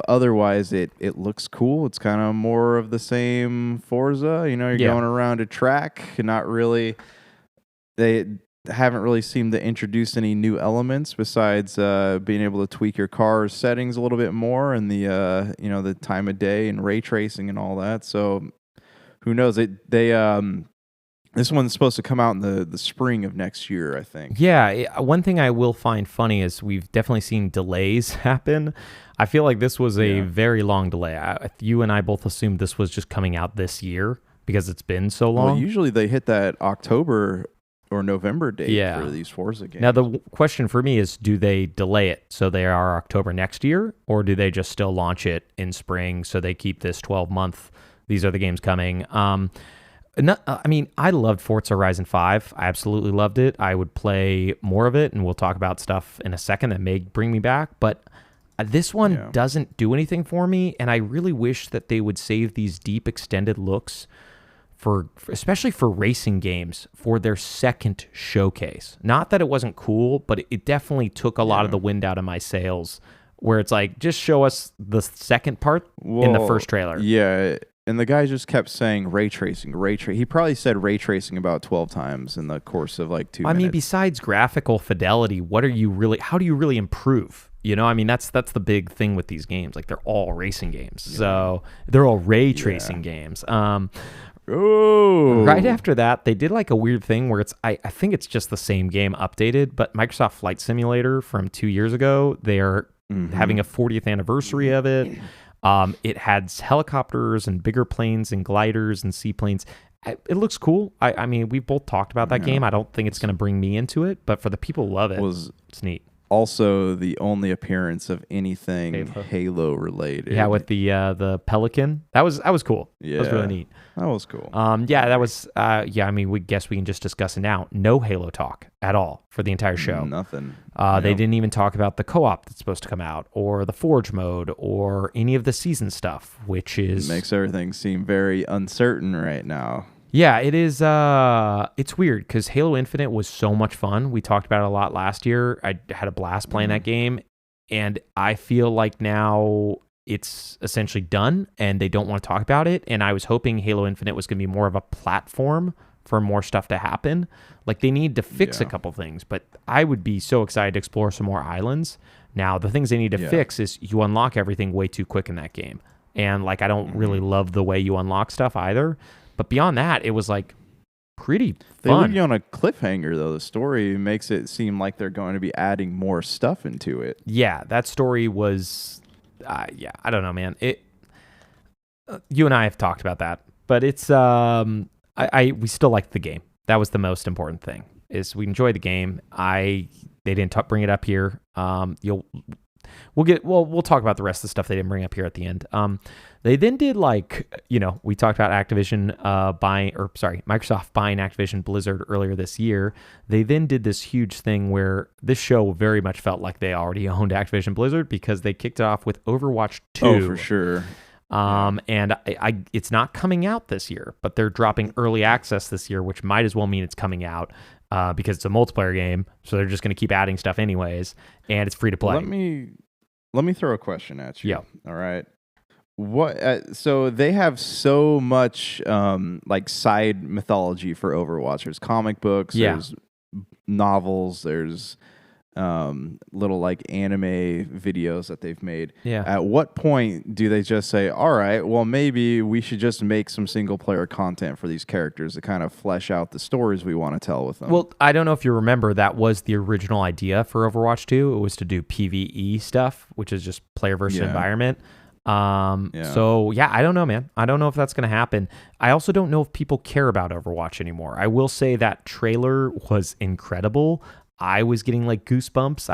otherwise it looks cool. It's kind of more of the same Forza. You're going around a track, not really. They haven't really seemed to introduce any new elements besides being able to tweak your car's settings a little bit more, and the time of day and ray tracing and all that. So who knows? This one's supposed to come out in the spring of next year, I think. Yeah, one thing I will find funny is we've definitely seen delays happen. I feel like this was a very long delay. You and I both assumed this was just coming out this year because it's been so long. Well, usually they hit that October or November date for these Forza games. Now, the question for me is, do they delay it so they are October next year, or do they just still launch it in spring so they keep this 12-month, these are the games coming? I loved Forza Horizon 5. I absolutely loved it. I would play more of it, and we'll talk about stuff in a second that may bring me back, but this one doesn't do anything for me, and I really wish that they would save these deep, extended looks especially for racing games, for their second showcase. Not that it wasn't cool, but it definitely took a lot of the wind out of my sails, where it's like, just show us the second part in the first trailer. Yeah, and the guy just kept saying ray tracing. He probably said ray tracing about 12 times in the course of like 2 minutes. I mean, besides graphical fidelity, how do you really improve? That's the big thing with these games. Like, they're all racing games. Yeah. So they're all ray tracing games. Right after that, they did like a weird thing where I think it's just the same game updated, but Microsoft Flight Simulator from 2 years ago, they are having a 40th anniversary of it. It had helicopters and bigger planes and gliders and seaplanes. It looks cool. I mean, we've both talked about that game. I don't think it's going to bring me into it, but for the people who love it, it's neat. Also, the only appearance of anything Halo related. Yeah, with the Pelican. That was cool. Yeah, that was really neat. That was cool. That was. We guess we can just discuss it now. No Halo talk at all for the entire show. Nothing. They didn't even talk about the co-op that's supposed to come out, or the Forge mode, or any of the season stuff, which is makes everything seem very uncertain right now. Yeah, it is. It's weird because Halo Infinite was so much fun. We talked about it a lot last year. I had a blast playing that game, and I feel like now it's essentially done, and they don't want to talk about it. And I was hoping Halo Infinite was going to be more of a platform for more stuff to happen. Like, they need to fix a couple things, but I would be so excited to explore some more islands. Now, the things they need to fix is you unlock everything way too quick in that game, and like I don't really love the way you unlock stuff either. But beyond that, it was like pretty They leave fun. you on a cliffhanger, though. The story makes it seem like they're going to be adding more stuff into it. Yeah, that story was, yeah, I don't know, man. You and I have talked about that, but it's, we still liked the game. That was the most important thing. Is we enjoyed the game. They didn't bring it up here. We'll talk about the rest of the stuff they didn't bring up here at the end. They then did we talked about Microsoft buying Activision Blizzard earlier this year. They then did this huge thing where this show very much felt like they already owned Activision Blizzard because they kicked it off with Overwatch 2. Oh, for sure. And it's not coming out this year, but they're dropping early access this year, which might as well mean it's coming out because it's a multiplayer game. So they're just going to keep adding stuff anyways, and it's free to play. Let me throw a question at you. Yeah. All right. What? So they have so much side mythology for Overwatch. There's comic books. Yeah. There's novels. There's little anime videos that they've made. Yeah. At what point do they just say, all right, well, maybe we should just make some single player content for these characters to kind of flesh out the stories we want to tell with them? Well, I don't know if you remember, that was the original idea for Overwatch 2. It was to do PvE stuff, which is just player versus environment. So yeah, I don't know, man. I don't know if that's going to happen. I also don't know if people care about Overwatch anymore. I will say that trailer was incredible. I was getting goosebumps.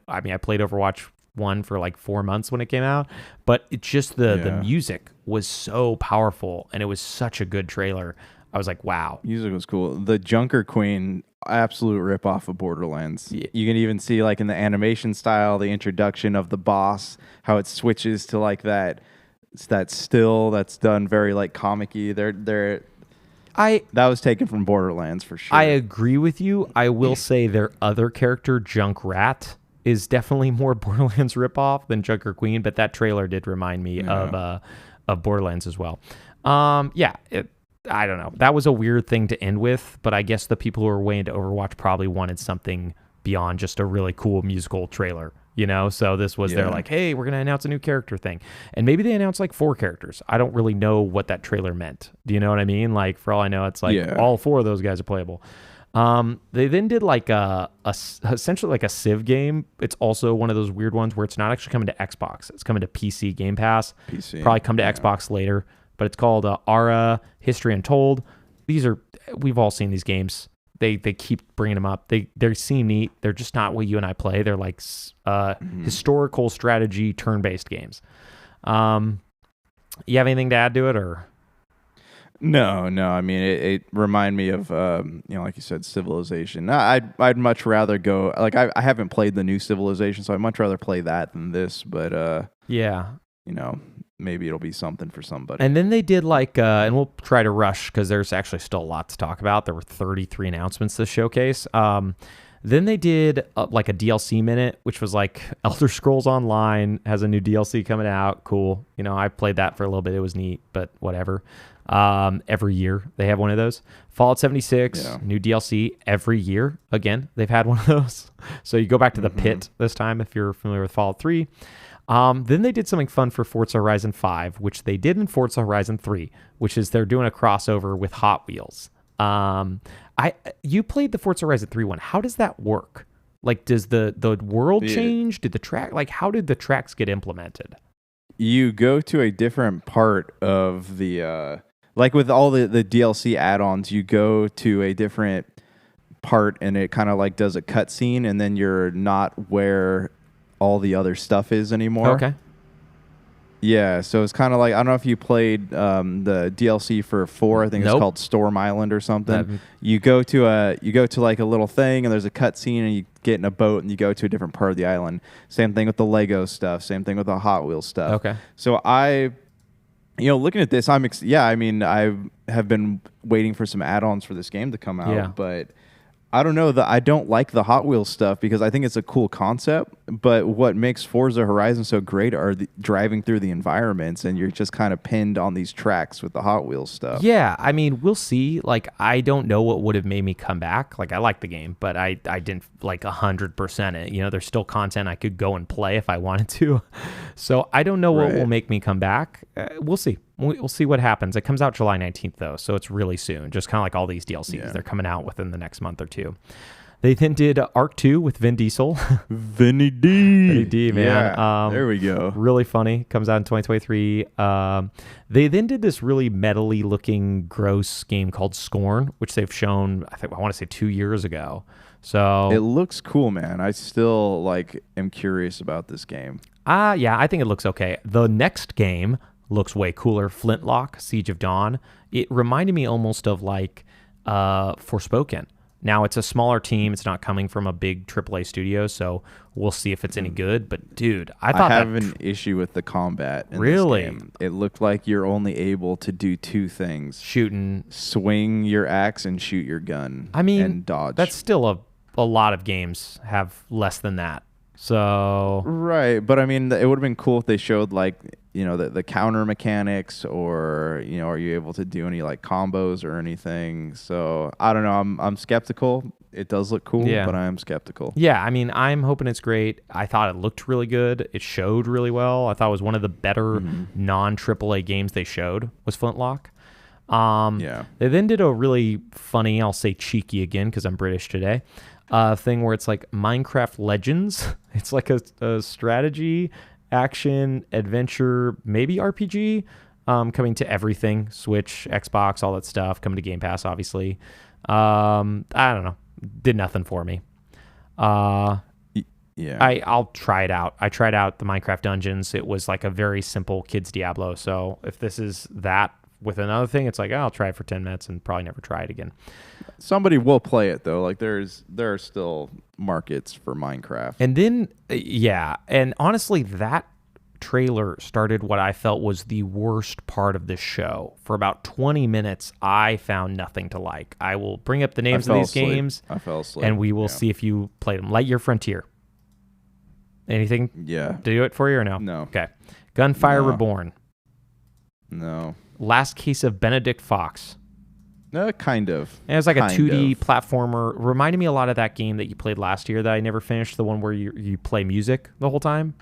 I played Overwatch 1 for 4 months when it came out, but it's just the music was so powerful and it was such a good trailer. I was like, wow. Music was cool. The Junker Queen, absolute ripoff of Borderlands. Yeah. You can even see in the animation style, the introduction of the boss, how it switches to that still that's done very comic-y. That was taken from Borderlands for sure. I agree with you. I will say their other character, Junkrat, is definitely more Borderlands ripoff than Junker Queen, but that trailer did remind me of Borderlands as well. I don't know. That was a weird thing to end with, but I guess the people who were way into Overwatch probably wanted something beyond just a really cool musical trailer, So this was their hey, we're going to announce a new character thing. And maybe they announced 4 characters. I don't really know what that trailer meant. Do you know what I mean? For all I know, it's all 4 of those guys are playable. They then did essentially a Civ game. It's also one of those weird ones where it's not actually coming to Xbox. It's coming to PC Game Pass. Probably come to Xbox later. But it's called Ara History Untold. We've all seen these games. They keep bringing them up. They seem neat. They're just not what you and I play. They're historical strategy turn-based games. You have anything to add to it, or? No. I mean, it reminded me of like you said, Civilization. I'd much rather go I haven't played the new Civilization, so I'd much rather play that than this. But maybe it'll be something for somebody. And then they did and we'll try to rush because there's actually still a lot to talk about. There were 33 announcements this showcase. Then they did a DLC minute, which was Elder Scrolls Online has a new DLC coming out. Cool. I played that for a little bit. It was neat, but whatever. Every year they have one of those. Fallout 76, new DLC every year. Again, they've had one of those. So you go back to the pit this time if you're familiar with Fallout 3. Then they did something fun for Forza Horizon 5, which they did in Forza Horizon 3, which is they're doing a crossover with Hot Wheels. You played the Forza Horizon 3 one. How does that work? Does the world change? Did the track, how did the tracks get implemented? You go to a different part of the, with all the DLC add-ons, you go to a different part and it kind of does a cutscene and then you're not where all the other stuff is anymore. Okay. Yeah, so it's kind of I don't know if you played the DLC for 4. I think it's called Storm Island or something. You go to a little thing and there's a cutscene and you get in a boat and you go to a different part of the island. Same thing with the Lego stuff. Same thing with the Hot Wheels stuff. Okay. So looking at this, I have been waiting for some add-ons for this game to come out, but I don't know that I don't like the Hot Wheels stuff because I think it's a cool concept, but what makes Forza Horizon so great are driving through the environments and you're just kind of pinned on these tracks with the Hot Wheels stuff. Yeah, we'll see. I don't know what would have made me come back. I like the game, but I didn't 100% it. There's still content I could go and play if I wanted to. So I don't know what will make me come back. We'll see. we'll see what happens. It comes out July 19th, though, so it's really soon. Just kind of like all these DLCs. Yeah. They're coming out within the next month or two. They then did Arc 2 with Vin Diesel. Vinny D. Vinny D, man. Yeah, there we go. Really funny. Comes out in 2023. They then did this really metally looking, gross game called Scorn, which they've shown, I want to say 2 years ago. So it looks cool, man. I still am curious about this game. Yeah, I think it looks okay. The next game looks way cooler. Flintlock, Siege of Dawn. It reminded me almost of Forspoken. Now, it's a smaller team. It's not coming from a big AAA studio, so we'll see if it's any good. But, dude, I have an issue with the combat in this game. It looked like you're only able to do two things. Shooting. Swing your axe and shoot your gun. And dodge. That's still a lot of games have less than that. So right, but I mean, it would have been cool if they showed the counter mechanics, or are you able to do any combos or anything? So I don't know. I'm skeptical. It does look cool, but I am skeptical. Yeah, I mean, I'm hoping it's great. I thought it looked really good. It showed really well. I thought it was one of the better non-AAA games they showed was Flintlock. They then did a really funny, I'll say cheeky again because I'm British today, thing where it's like Minecraft Legends. It's like a strategy, action, adventure, maybe RPG, coming to everything, Switch, Xbox, all that stuff, coming to Game Pass, obviously. I don't know. Did nothing for me. I'll try it out. I tried out the Minecraft Dungeons. It was like a very simple kids Diablo. So if this is that with another thing, it's I'll try it for 10 minutes and probably never try it again. Somebody will play it though. There are still markets for Minecraft. And then and honestly, that trailer started what I felt was the worst part of this show. For about 20 minutes, I found nothing to like. I will bring up the names of these games. I fell asleep. And we will see if you played them. Lightyear Frontier. Anything? Yeah. Do it for you or no? No. Okay. Gunfire Reborn. No. Last Case of Benedict Fox. Kind of. And it's like a 2D platformer. Reminded me a lot of that game that you played last year that I never finished, the one where you play music the whole time.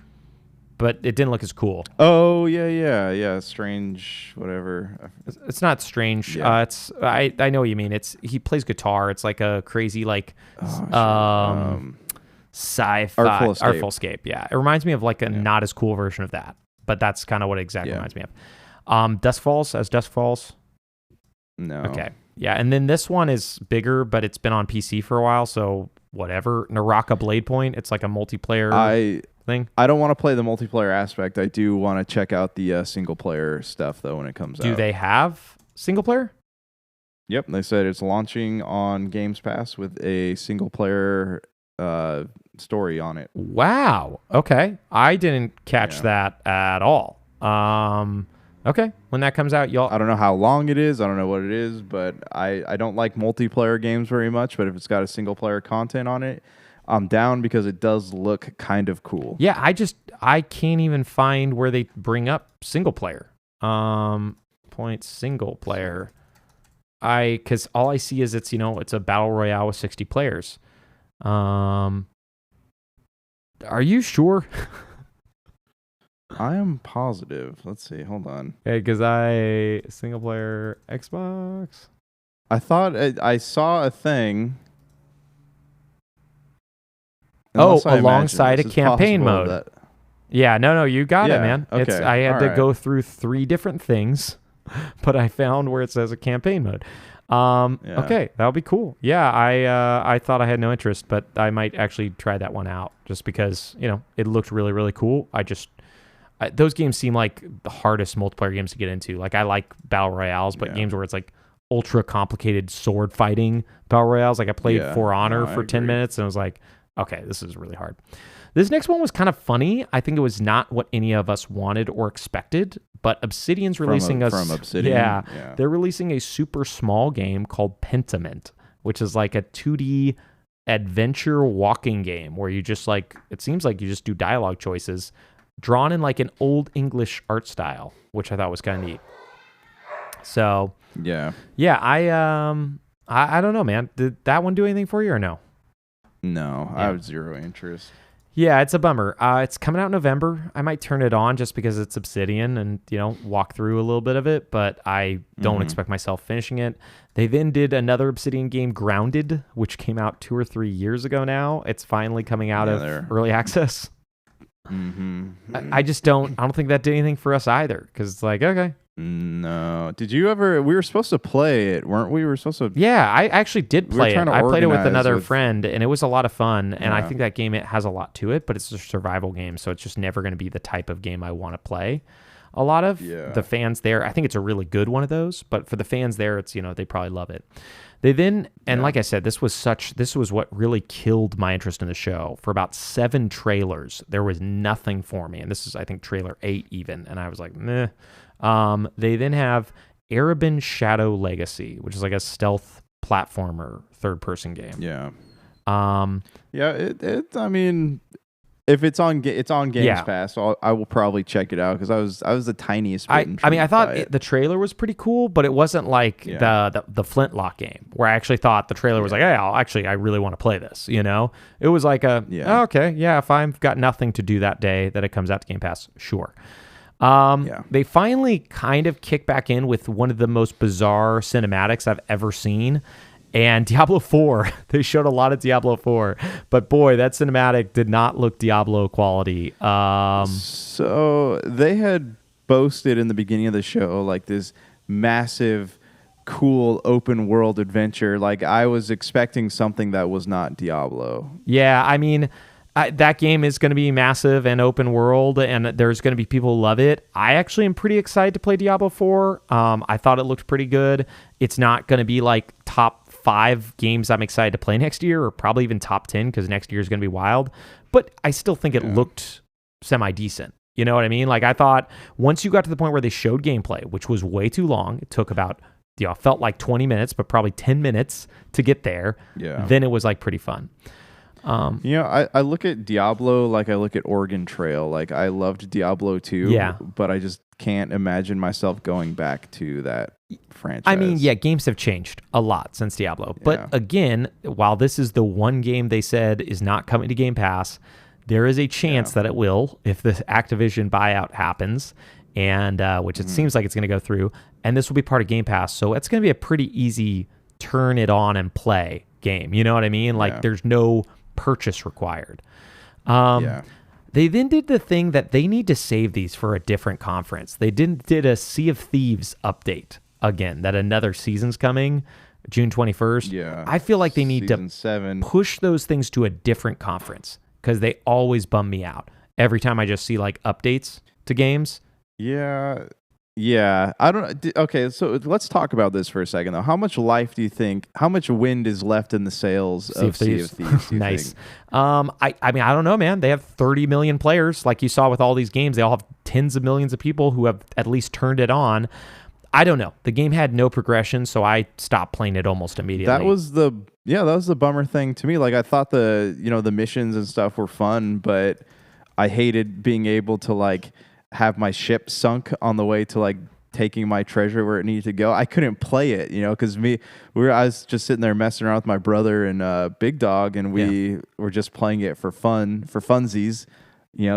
But it didn't look as cool. Oh, yeah. Strange, whatever. It's not strange. Yeah. I know what you mean. He plays guitar. It's like a crazy sci-fi Artful Escape. Yeah, it reminds me of a not as cool version of that. But that's kind of what it exactly reminds me of. Dusk Falls. No. Okay. Yeah, and then this one is bigger, but it's been on PC for a while, so whatever. Naraka Blade Point. It's like a multiplayer thing. I don't want to play the multiplayer aspect. I do want to check out the single player stuff though when it comes out. Do they have single player? Yep, they said it's launching on Games Pass with a single player story on it. Wow. Okay. I didn't catch that at all. Okay. When that comes out, I don't know how long it is. I don't know what it is, but I don't like multiplayer games very much, but if it's got a single player content on it, I'm down because it does look kind of cool. Yeah, I can't even find where they bring up single player. Point single player. Because all I see is it's a battle royale with 60 players. Are you sure? I am positive. Let's see. Hold on. Okay, because single player Xbox. I thought I saw a thing. Alongside a campaign mode. Yeah, no, you got it, man. Okay. I had to go through 3 different things, but I found where it says a campaign mode. Okay, that'll be cool. Yeah, I thought I had no interest, but I might actually try that one out just because it looked really, really cool. Those games seem like the hardest multiplayer games to get into. I like battle royales, but games where it's ultra complicated sword fighting battle royales. I played For Honor for 10 minutes and I was like, okay, this is really hard. This next one was kind of funny. I think it was not what any of us wanted or expected, but Obsidian's releasing from Obsidian. Yeah, they're releasing a super small game called Pentiment, which is like a 2D adventure walking game where you just it seems like you just do dialogue choices drawn in an old English art style, which I thought was kind of neat. So yeah, I don't know, man. Did that one do anything for you or no? No, I have zero interest. Yeah, it's a bummer. It's coming out in November. I might turn it on just because it's Obsidian and, walk through a little bit of it, but I don't expect myself finishing it. They then did another Obsidian game, Grounded, which came out 2 or 3 years ago now. It's finally coming out of early access. I just don't think that did anything for us either, because it's like, okay. No. Did you ever? We were supposed to play it, weren't we? We were supposed to. Yeah, I actually did play it. I played it with another with... friend, and it was a lot of fun. And I think that game, it has a lot to it, but it's a survival game, so it's just never going to be the type of game I want to play. A lot of the fans there, I think it's a really good one of those, but for the fans there, it's, they probably love it. They then, and like I said, this was what really killed my interest in the show. For about 7 trailers, there was nothing for me. And this is, I think, trailer 8 even. And I was like, meh. They then have Erebin Shadow Legacy, which is like a stealth platformer third-person game. Yeah. I mean, if it's on Games Pass, I will probably check it out, because I was the tiniest bit intrigued. I mean, I thought the trailer was pretty cool, but it wasn't like the Flintlock game, where I actually thought the trailer was like, hey, I really want to play this. It was like okay, if I've got nothing to do that day that it comes out to Game Pass, sure. They finally kind of kick back in with one of the most bizarre cinematics I've ever seen. And Diablo 4, they showed a lot of Diablo 4, but boy, that cinematic did not look Diablo quality. So they had boasted in the beginning of the show like this massive, cool open world adventure. Like, I was expecting something that was not Diablo. Yeah, I mean, that game is going to be massive and open world, and there's going to be people who love it. I actually am pretty excited to play Diablo 4. I thought it looked pretty good. It's not going to be like top 5 games I'm excited to play next year, or probably even top 10, because next year is going to be wild. But I still think it looked semi-decent. You know what I mean? Like, I thought once you got to the point where they showed gameplay, which was way too long, it took about, felt like 20 minutes, but probably 10 minutes to get there. Yeah. Then it was like pretty fun. I look at Diablo like I look at Oregon Trail. Like, I loved Diablo 2, but I just can't imagine myself going back to that franchise. I mean, games have changed a lot since Diablo. But again, while this is the one game they said is not coming to Game Pass, there is a chance that it will if the Activision buyout happens, and which it seems like it's going to go through. And this will be part of Game Pass, so it's going to be a pretty easy turn it on and play game. You know what I mean? Like, there's no purchase required. They then did the thing that they need to save these for a different conference. They did a Sea of Thieves update again, that another season's coming June 21st. Yeah. I feel like they need Season to 7. push those things to a different conference, because they always bum me out every time I just see like updates to games. Yeah, I don't. Okay, so let's talk about this for a second, though. How much life do you think? How much wind is left in the sails of Sea of Thieves? Nice. I mean, I don't know, man. They have 30 million players, like you saw with all these games. They all have tens of millions of people who have at least turned it on. I don't know. The game had no progression, so I stopped playing it almost immediately. That was the bummer thing to me. Like, I thought the missions and stuff were fun, but I hated being able to like have my ship sunk on the way to like taking my treasure where it needed to go. I couldn't play it, because I was just sitting there messing around with my brother and Big Dog, and we were just playing it for fun, for funsies,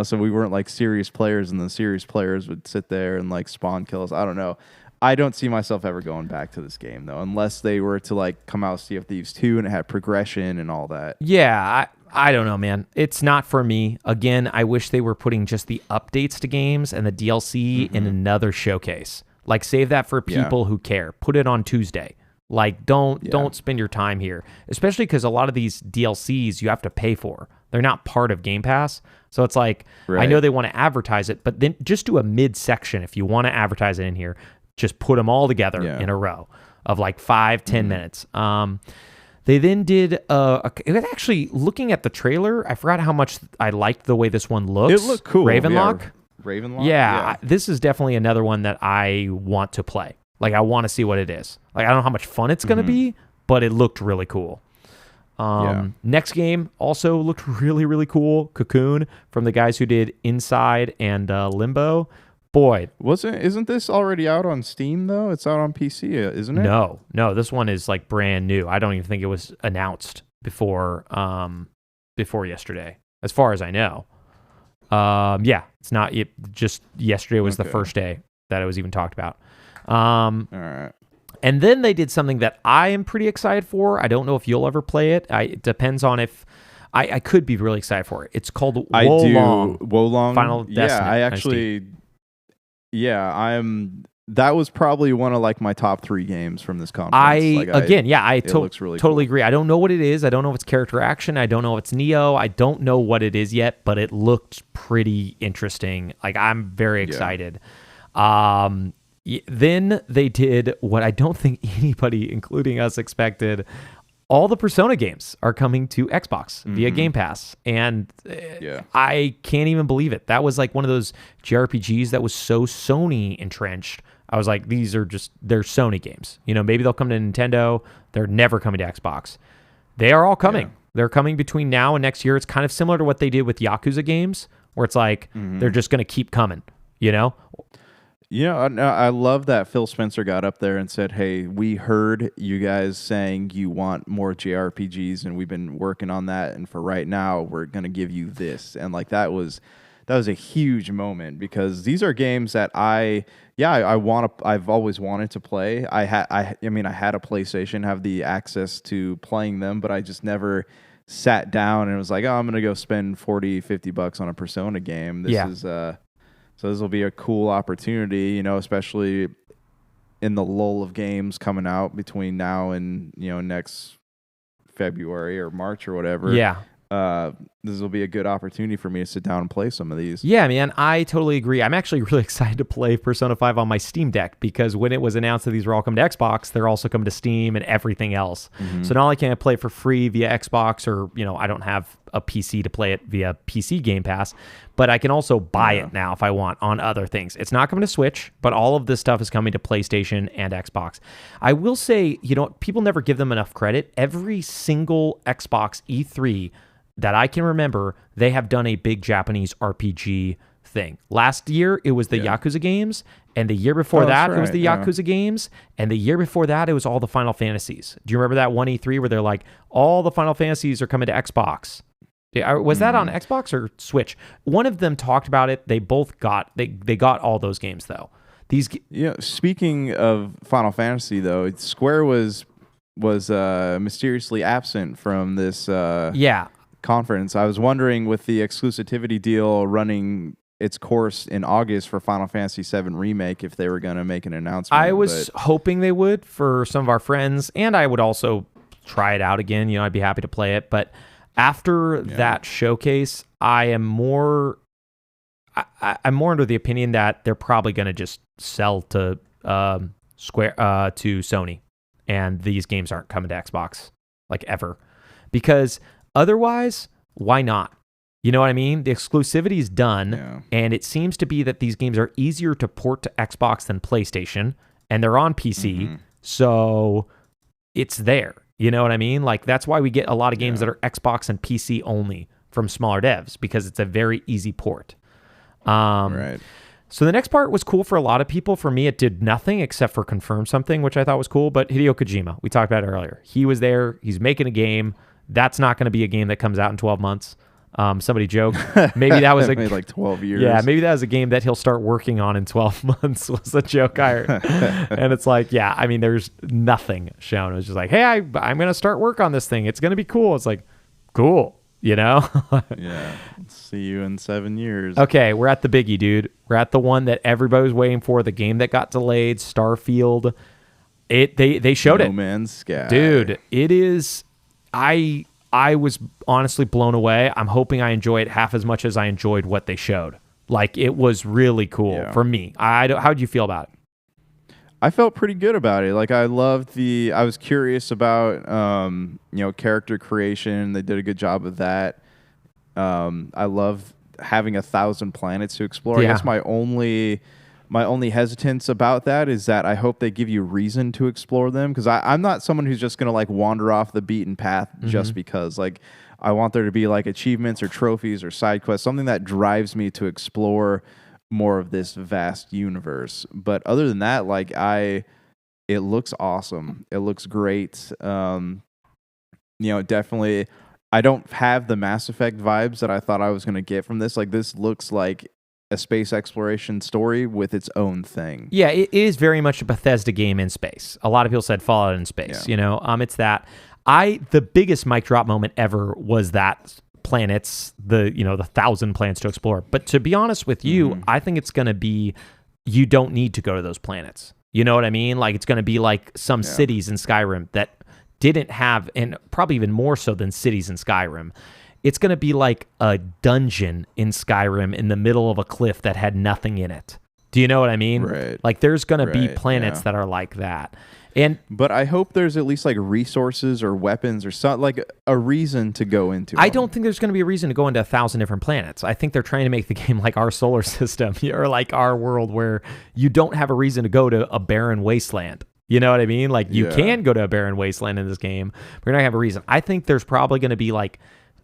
so we weren't like serious players, and the serious players would sit there and like spawn kills. I don't know. I don't see myself ever going back to this game, though, unless they were to like come out with Sea of Thieves 2 and it had progression and all that. Yeah, I don't know, man. It's not for me. Again, I wish they were putting just the updates to games and the DLC in another showcase. Like, save that for people who care. Put it on Tuesday. Like, don't spend your time here, especially because a lot of these DLCs you have to pay for. They're not part of Game Pass. So it's like, I know they want to advertise it, but then just do a mid-section if you want to advertise it in here. Just put them all together in a row of like 5-10 minutes. They then did actually, looking at the trailer, I forgot how much I liked the way this one looks. It looked cool. Ravenlock. Yeah. Ravenlock? Yeah, this is definitely another one that I want to play. Like, I want to see what it is. Like, I don't know how much fun it's going to be, but it looked really cool. Next game also looked really, really cool. Cocoon, from the guys who did Inside and Limbo. Boy, isn't this already out on Steam though? It's out on PC, isn't it? No, this one is like brand new. I don't even think it was announced before yesterday. as far as I know. Yeah, it's not. Just yesterday was the first day that it was even talked about. All right. And then they did something that I am pretty excited for. I don't know if you'll ever play it. It depends on if I could be really excited for it. It's called Wolong. Final Destiny. Yeah, I actually. Yeah, that was probably one of like my top 3 games from this conference. I looks really totally cool. agree. I don't know what it is. I don't know if it's character action. I don't know if it's Neo. I don't know what it is yet, but it looked pretty interesting. Like, I'm very excited. Then they did what I don't think anybody, including us, expected. All the Persona games are coming to Xbox via Game Pass. And I can't even believe it. That was like one of those JRPGs that was so Sony entrenched. I was like, they're Sony games. Maybe they'll come to Nintendo. They're never coming to Xbox. They are all coming. Yeah. They're coming between now and next year. It's kind of similar to what they did with Yakuza games, where it's like, they're just going to keep coming, I love that Phil Spencer got up there and said, "Hey, we heard you guys saying you want more JRPGs, and we've been working on that. And for right now, we're gonna give you this." And like that was a huge moment, because these are games that I've always wanted to play. I had a PlayStation, have the access to playing them, but I just never sat down and was like, "Oh, I'm gonna go spend $40-$50 on a Persona game." So this will be a cool opportunity, especially in the lull of games coming out between now and, next February or March or whatever. Yeah. This will be a good opportunity for me to sit down and play some of these. Yeah, man, I totally agree. I'm actually really excited to play Persona 5 on my Steam Deck, because when it was announced that these were all coming to Xbox, they're also coming to Steam and everything else. So not only can I play it for free via Xbox, or, I don't have a PC to play it via PC Game Pass, but I can also buy it now if I want on other things. It's not coming to Switch, but all of this stuff is coming to PlayStation and Xbox. I will say, people never give them enough credit. Every single Xbox E3 that I can remember, they have done a big Japanese RPG thing. Last year, it was the Yakuza games, and the year before it was the Yakuza games, and the year before that, it was all the Final Fantasies. Do you remember that one E3 where they're like, all the Final Fantasies are coming to Xbox? Was that on Xbox or Switch? One of them talked about it. They both got they got all those games though. Speaking of Final Fantasy though, Square was mysteriously absent from this conference. I was wondering, with the exclusivity deal running its course in August for Final Fantasy VII Remake, if they were going to make an announcement. I was hoping they would for some of our friends, and I would also try it out again. I'd be happy to play it. But after that showcase, I'm more under the opinion that they're probably going to just sell to Square to Sony, and these games aren't coming to Xbox like ever, because otherwise, why not? You know what I mean? The exclusivity is done, and it seems to be that these games are easier to port to Xbox than PlayStation, and they're on PC, so it's there. You know what I mean? Like, that's why we get a lot of games that are Xbox and PC only from smaller devs, because it's a very easy port. Right. So the next part was cool for a lot of people. For me, it did nothing except for confirm something, which I thought was cool. But Hideo Kojima, we talked about it earlier. He was there. He's making a game. That's not going to be a game that comes out in 12 months. Somebody joked maybe that was like 12 years. Yeah, maybe that was a game that he'll start working on in 12 months was a joke I heard. And it's like, yeah, I mean, there's nothing shown. It was just like, hey, I'm going to start work on this thing. It's going to be cool. It's like, cool, Yeah. See you in 7 years. Okay, we're at the biggie, dude. We're at the one that everybody was waiting for, the game that got delayed, Starfield. They showed it. No Man's Sky. Dude, it is... I was honestly blown away. I'm hoping I enjoy it half as much as I enjoyed what they showed. Like, it was really cool for me. How'd you feel about it? I felt pretty good about it. Like, I was curious about, character creation. They did a good job of that. I love having 1,000 planets to explore. I guess my only hesitance about that is that I hope they give you reason to explore them, because I'm not someone who's just going to like wander off the beaten path just because. Like, I want there to be like achievements or trophies or side quests, something that drives me to explore more of this vast universe. But other than that, like, it looks awesome. It looks great. Definitely. I don't have the Mass Effect vibes that I thought I was going to get from this. Like, this looks like a space exploration story with its own thing. Yeah, it is very much a Bethesda game in space. A lot of people said Fallout in space. Yeah. It's that. The biggest mic drop moment ever was that planets, the 1,000 planets to explore. But to be honest with you, I think it's going to be, you don't need to go to those planets. You know what I mean? Like, it's going to be like some cities in Skyrim that didn't have, and probably even more so than cities in Skyrim. It's going to be like a dungeon in Skyrim in the middle of a cliff that had nothing in it. Do you know what I mean? Right. Like, there's going to be planets that are like that. But I hope there's at least like resources or weapons or something, like a reason to go into. I don't think there's going to be a reason to go into 1,000 different planets. I think they're trying to make the game like our solar system or like our world, where you don't have a reason to go to a barren wasteland. You know what I mean? Like, you can go to a barren wasteland in this game, but you're not going to have a reason. I think there's probably going to be like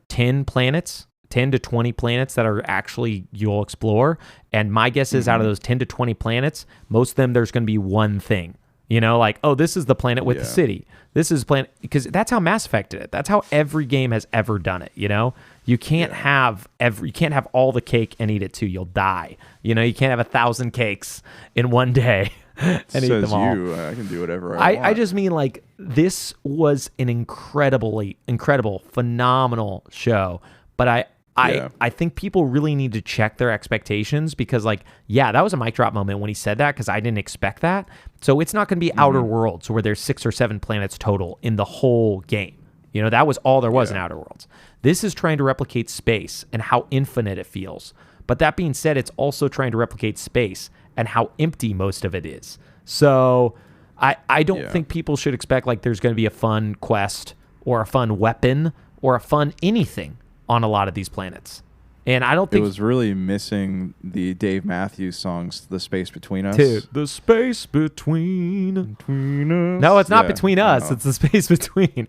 10 to 20 planets that are actually you'll explore. And my guess is out of those 10 to 20 planets, most of them, there's going to be one thing. Like, oh, this is the planet with the city. This is planet, because that's how Mass Effect did it. That's how every game has ever done it. You can't have all the cake and eat it too. You'll die. You can't have 1,000 cakes in one day and eat them all. I can do whatever I want. I just mean, like, this was an incredible, phenomenal show. But I think people really need to check their expectations, because, like, that was a mic drop moment when he said that, because I didn't expect that. So it's not going to be Outer Worlds where there's 6 or 7 planets total in the whole game. That was all there was in Outer Worlds. This is trying to replicate space and how infinite it feels. But that being said, it's also trying to replicate space and how empty most of it is. So I don't think people should expect like there's going to be a fun quest or a fun weapon or a fun anything on a lot of these planets. And I don't think... It was really missing the Dave Matthews songs, The Space Between Us. Dude, the space between us. No, it's not between us. No. It's the space between.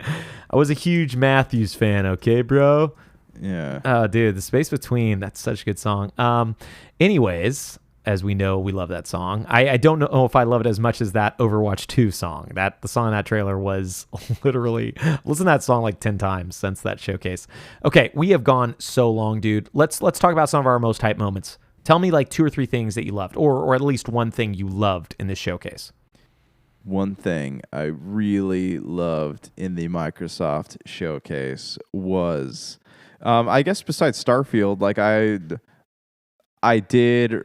I was a huge Matthews fan, okay, bro? Yeah. Oh, dude, the space between. That's such a good song. Anyways, as we know, we love that song. I don't know if I love it as much as that Overwatch 2 song. The song in that trailer was literally... Listen to that song like 10 times since that showcase. Okay, we have gone so long, dude. Let's talk about some of our most hype moments. Tell me like 2 or 3 things that you loved, or at least one thing you loved in this showcase. One thing I really loved in the Microsoft showcase was, I guess besides Starfield, like I did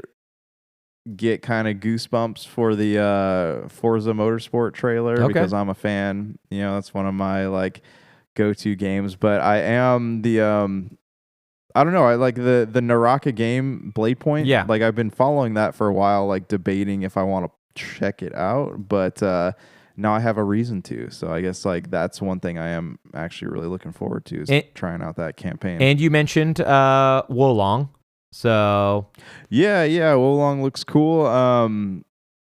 get kind of goosebumps for the Forza Motorsport trailer because I'm a fan. That's one of my like go-to games. But I am the I don't know. I like the Naraka game Blade Point. Yeah. Like I've been following that for a while, like debating if I want to check it out. But now I have a reason to. So I guess like that's one thing I am actually really looking forward to is trying out that campaign. And you mentioned Wolong. So yeah, Wolong looks cool. I don't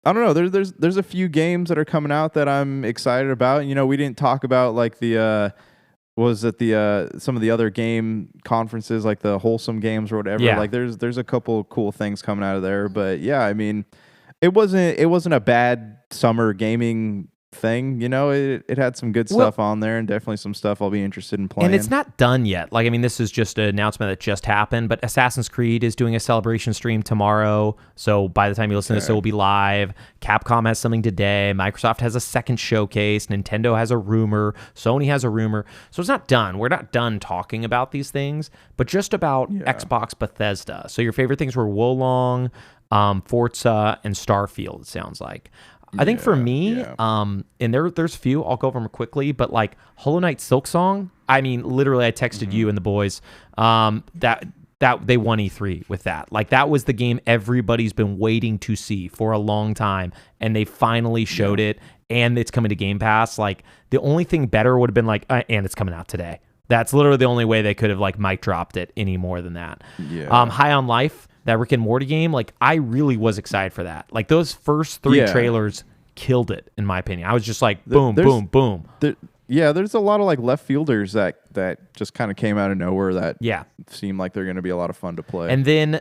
know. There's a few games that are coming out that I'm excited about. We didn't talk about like the some of the other game conferences, like the Wholesome Games or whatever. Yeah. Like there's a couple cool things coming out of there. But yeah, I mean, it wasn't a bad summer gaming thing. It had some good stuff on there, and definitely some stuff I'll be interested in playing. And it's not done yet. Like, I mean, this is just an announcement that just happened, but Assassin's Creed is doing a celebration stream tomorrow. So by the time you listen to this, it will be live. Capcom has something today. Microsoft has a second showcase. Nintendo has a rumor. Sony has a rumor. So it's not done. We're not done talking about these things, but just about Xbox Bethesda. So your favorite things were Wolong, Forza, and Starfield, it sounds like. I think for me, and there's a few, I'll go over them quickly, but like Hollow Knight Silksong, I mean, literally I texted you and the boys that they won E3 with that. Like that was the game everybody's been waiting to see for a long time, and they finally showed it, and it's coming to Game Pass. Like the only thing better would have been like, and it's coming out today. That's literally the only way they could have like mic dropped it any more than that. Yeah. High on Life, that Rick and Morty game, like I really was excited for that. Like those first 3 trailers killed it, in my opinion. I was just like, boom, boom, boom. Yeah, there's a lot of like left fielders that just kind of came out of nowhere that seem like they're going to be a lot of fun to play. And then,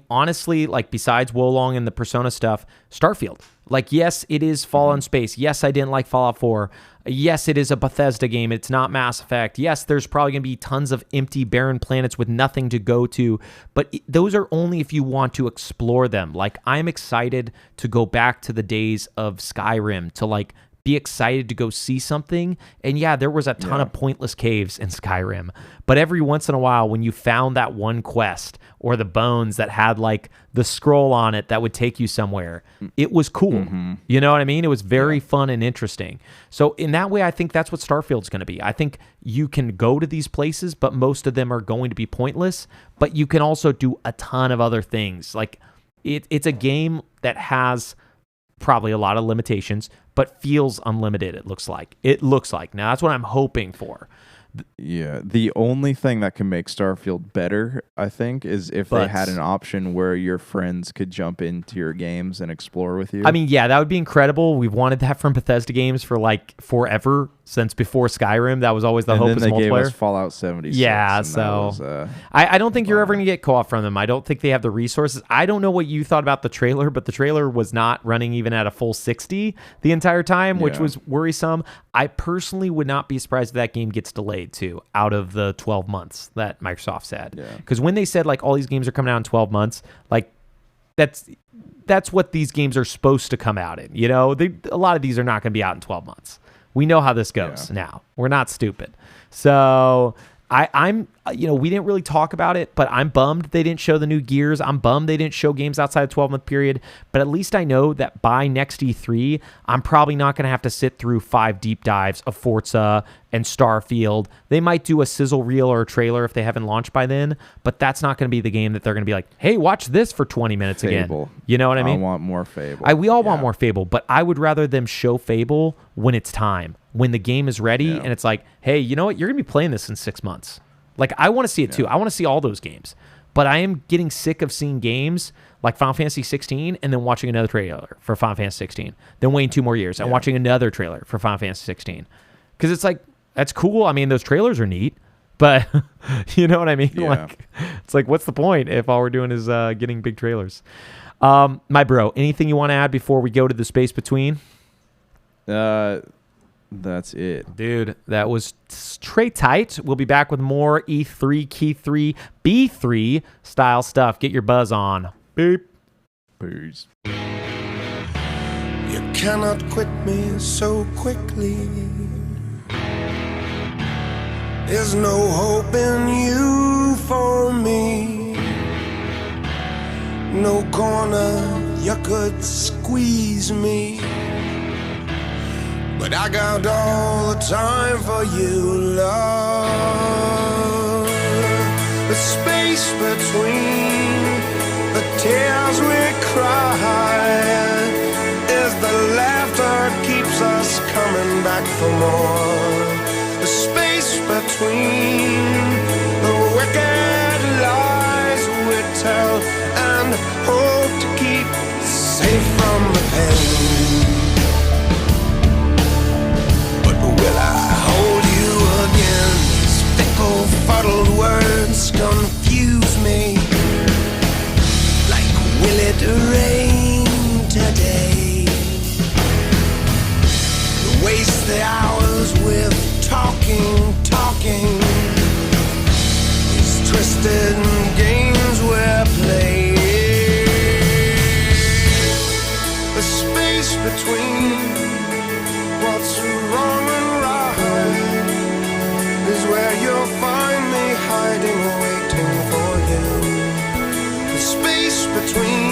honestly, like besides Wolong and the Persona stuff, Starfield. Like, yes, it is Fallout in Space. Yes, I didn't like Fallout 4. Yes, it is a Bethesda game. It's not Mass Effect. Yes, there's probably going to be tons of empty, barren planets with nothing to go to. But those are only if you want to explore them. Like, I'm excited to go back to the days of Skyrim, to like be excited to go see something. And yeah, there was a ton of pointless caves in Skyrim. But every once in a while, when you found that one quest or the bones that had like the scroll on it that would take you somewhere, it was cool. You know what I mean? It was very fun and interesting. So in that way, I think that's what Starfield's going to be. I think you can go to these places, but most of them are going to be pointless. But you can also do a ton of other things. Like it's a game that has probably a lot of limitations, but feels unlimited. It looks like now that's what I'm hoping for. Yeah, the only thing that can make Starfield better, I think, is if they had an option where your friends could jump into your games and explore with you. I mean, yeah, that would be incredible. We've wanted that from Bethesda games for like forever, since before Skyrim. That was always the hope. And then they gave multiplayer. us Fallout 76. Yeah, so I don't think you're ever going to get co-op from them. I don't think they have the resources. I don't know what you thought about the trailer, but the trailer was not running even at a full 60 the entire time, which was worrisome. I personally would not be surprised if that game gets delayed too, out of the 12 months that Microsoft said. Because when they said like all these games are coming out in 12 months, like that's what these games are supposed to come out in. You know, a lot of these are not going to be out in 12 months. We know how this goes now. We're not stupid. So I'm we didn't really talk about it, but I'm bummed they didn't show the new Gears. I'm bummed they didn't show games outside a 12-month period. But at least I know that by next E3, I'm probably not going to have to sit through 5 deep dives of Forza and Starfield. They might do a sizzle reel or a trailer if they haven't launched by then, but that's not going to be the game that they're going to be like, hey, watch this for 20 minutes Fable. Again. You know what I mean? I want more Fable. We all want more Fable, but I would rather them show Fable when it's time, when the game is ready, and it's like, hey, you know what? You're going to be playing this in 6 months. Like, I want to see it too. I want to see all those games. But I am getting sick of seeing games like Final Fantasy 16 and then watching another trailer for Final Fantasy 16. Then waiting 2 more years and watching another trailer for Final Fantasy 16. Because it's like, that's cool. I mean, those trailers are neat. But you know what I mean? Yeah. Like, it's like, what's the point if all we're doing is getting big trailers? My bro, anything you want to add before we go to the space between? That's it. Dude, that was straight tight. We'll be back with more E3, Key 3, B3 style stuff. Get your buzz on. Beep. Peace. You cannot quit me so quickly. There's no hope in you for me. No corner you could squeeze me. But I got all the time for you, love. The space between the tears we cry is the laughter keeps us coming back for more. The space between the wicked lies we tell and hope to keep safe from the pain. Will I hold you again? These fickle, fuddled words confuse me. Like, will it rain today? Waste the hours with talking. These twisted games we're playing. The space between what's wrong and right is where you'll find me hiding, waiting for you. The space between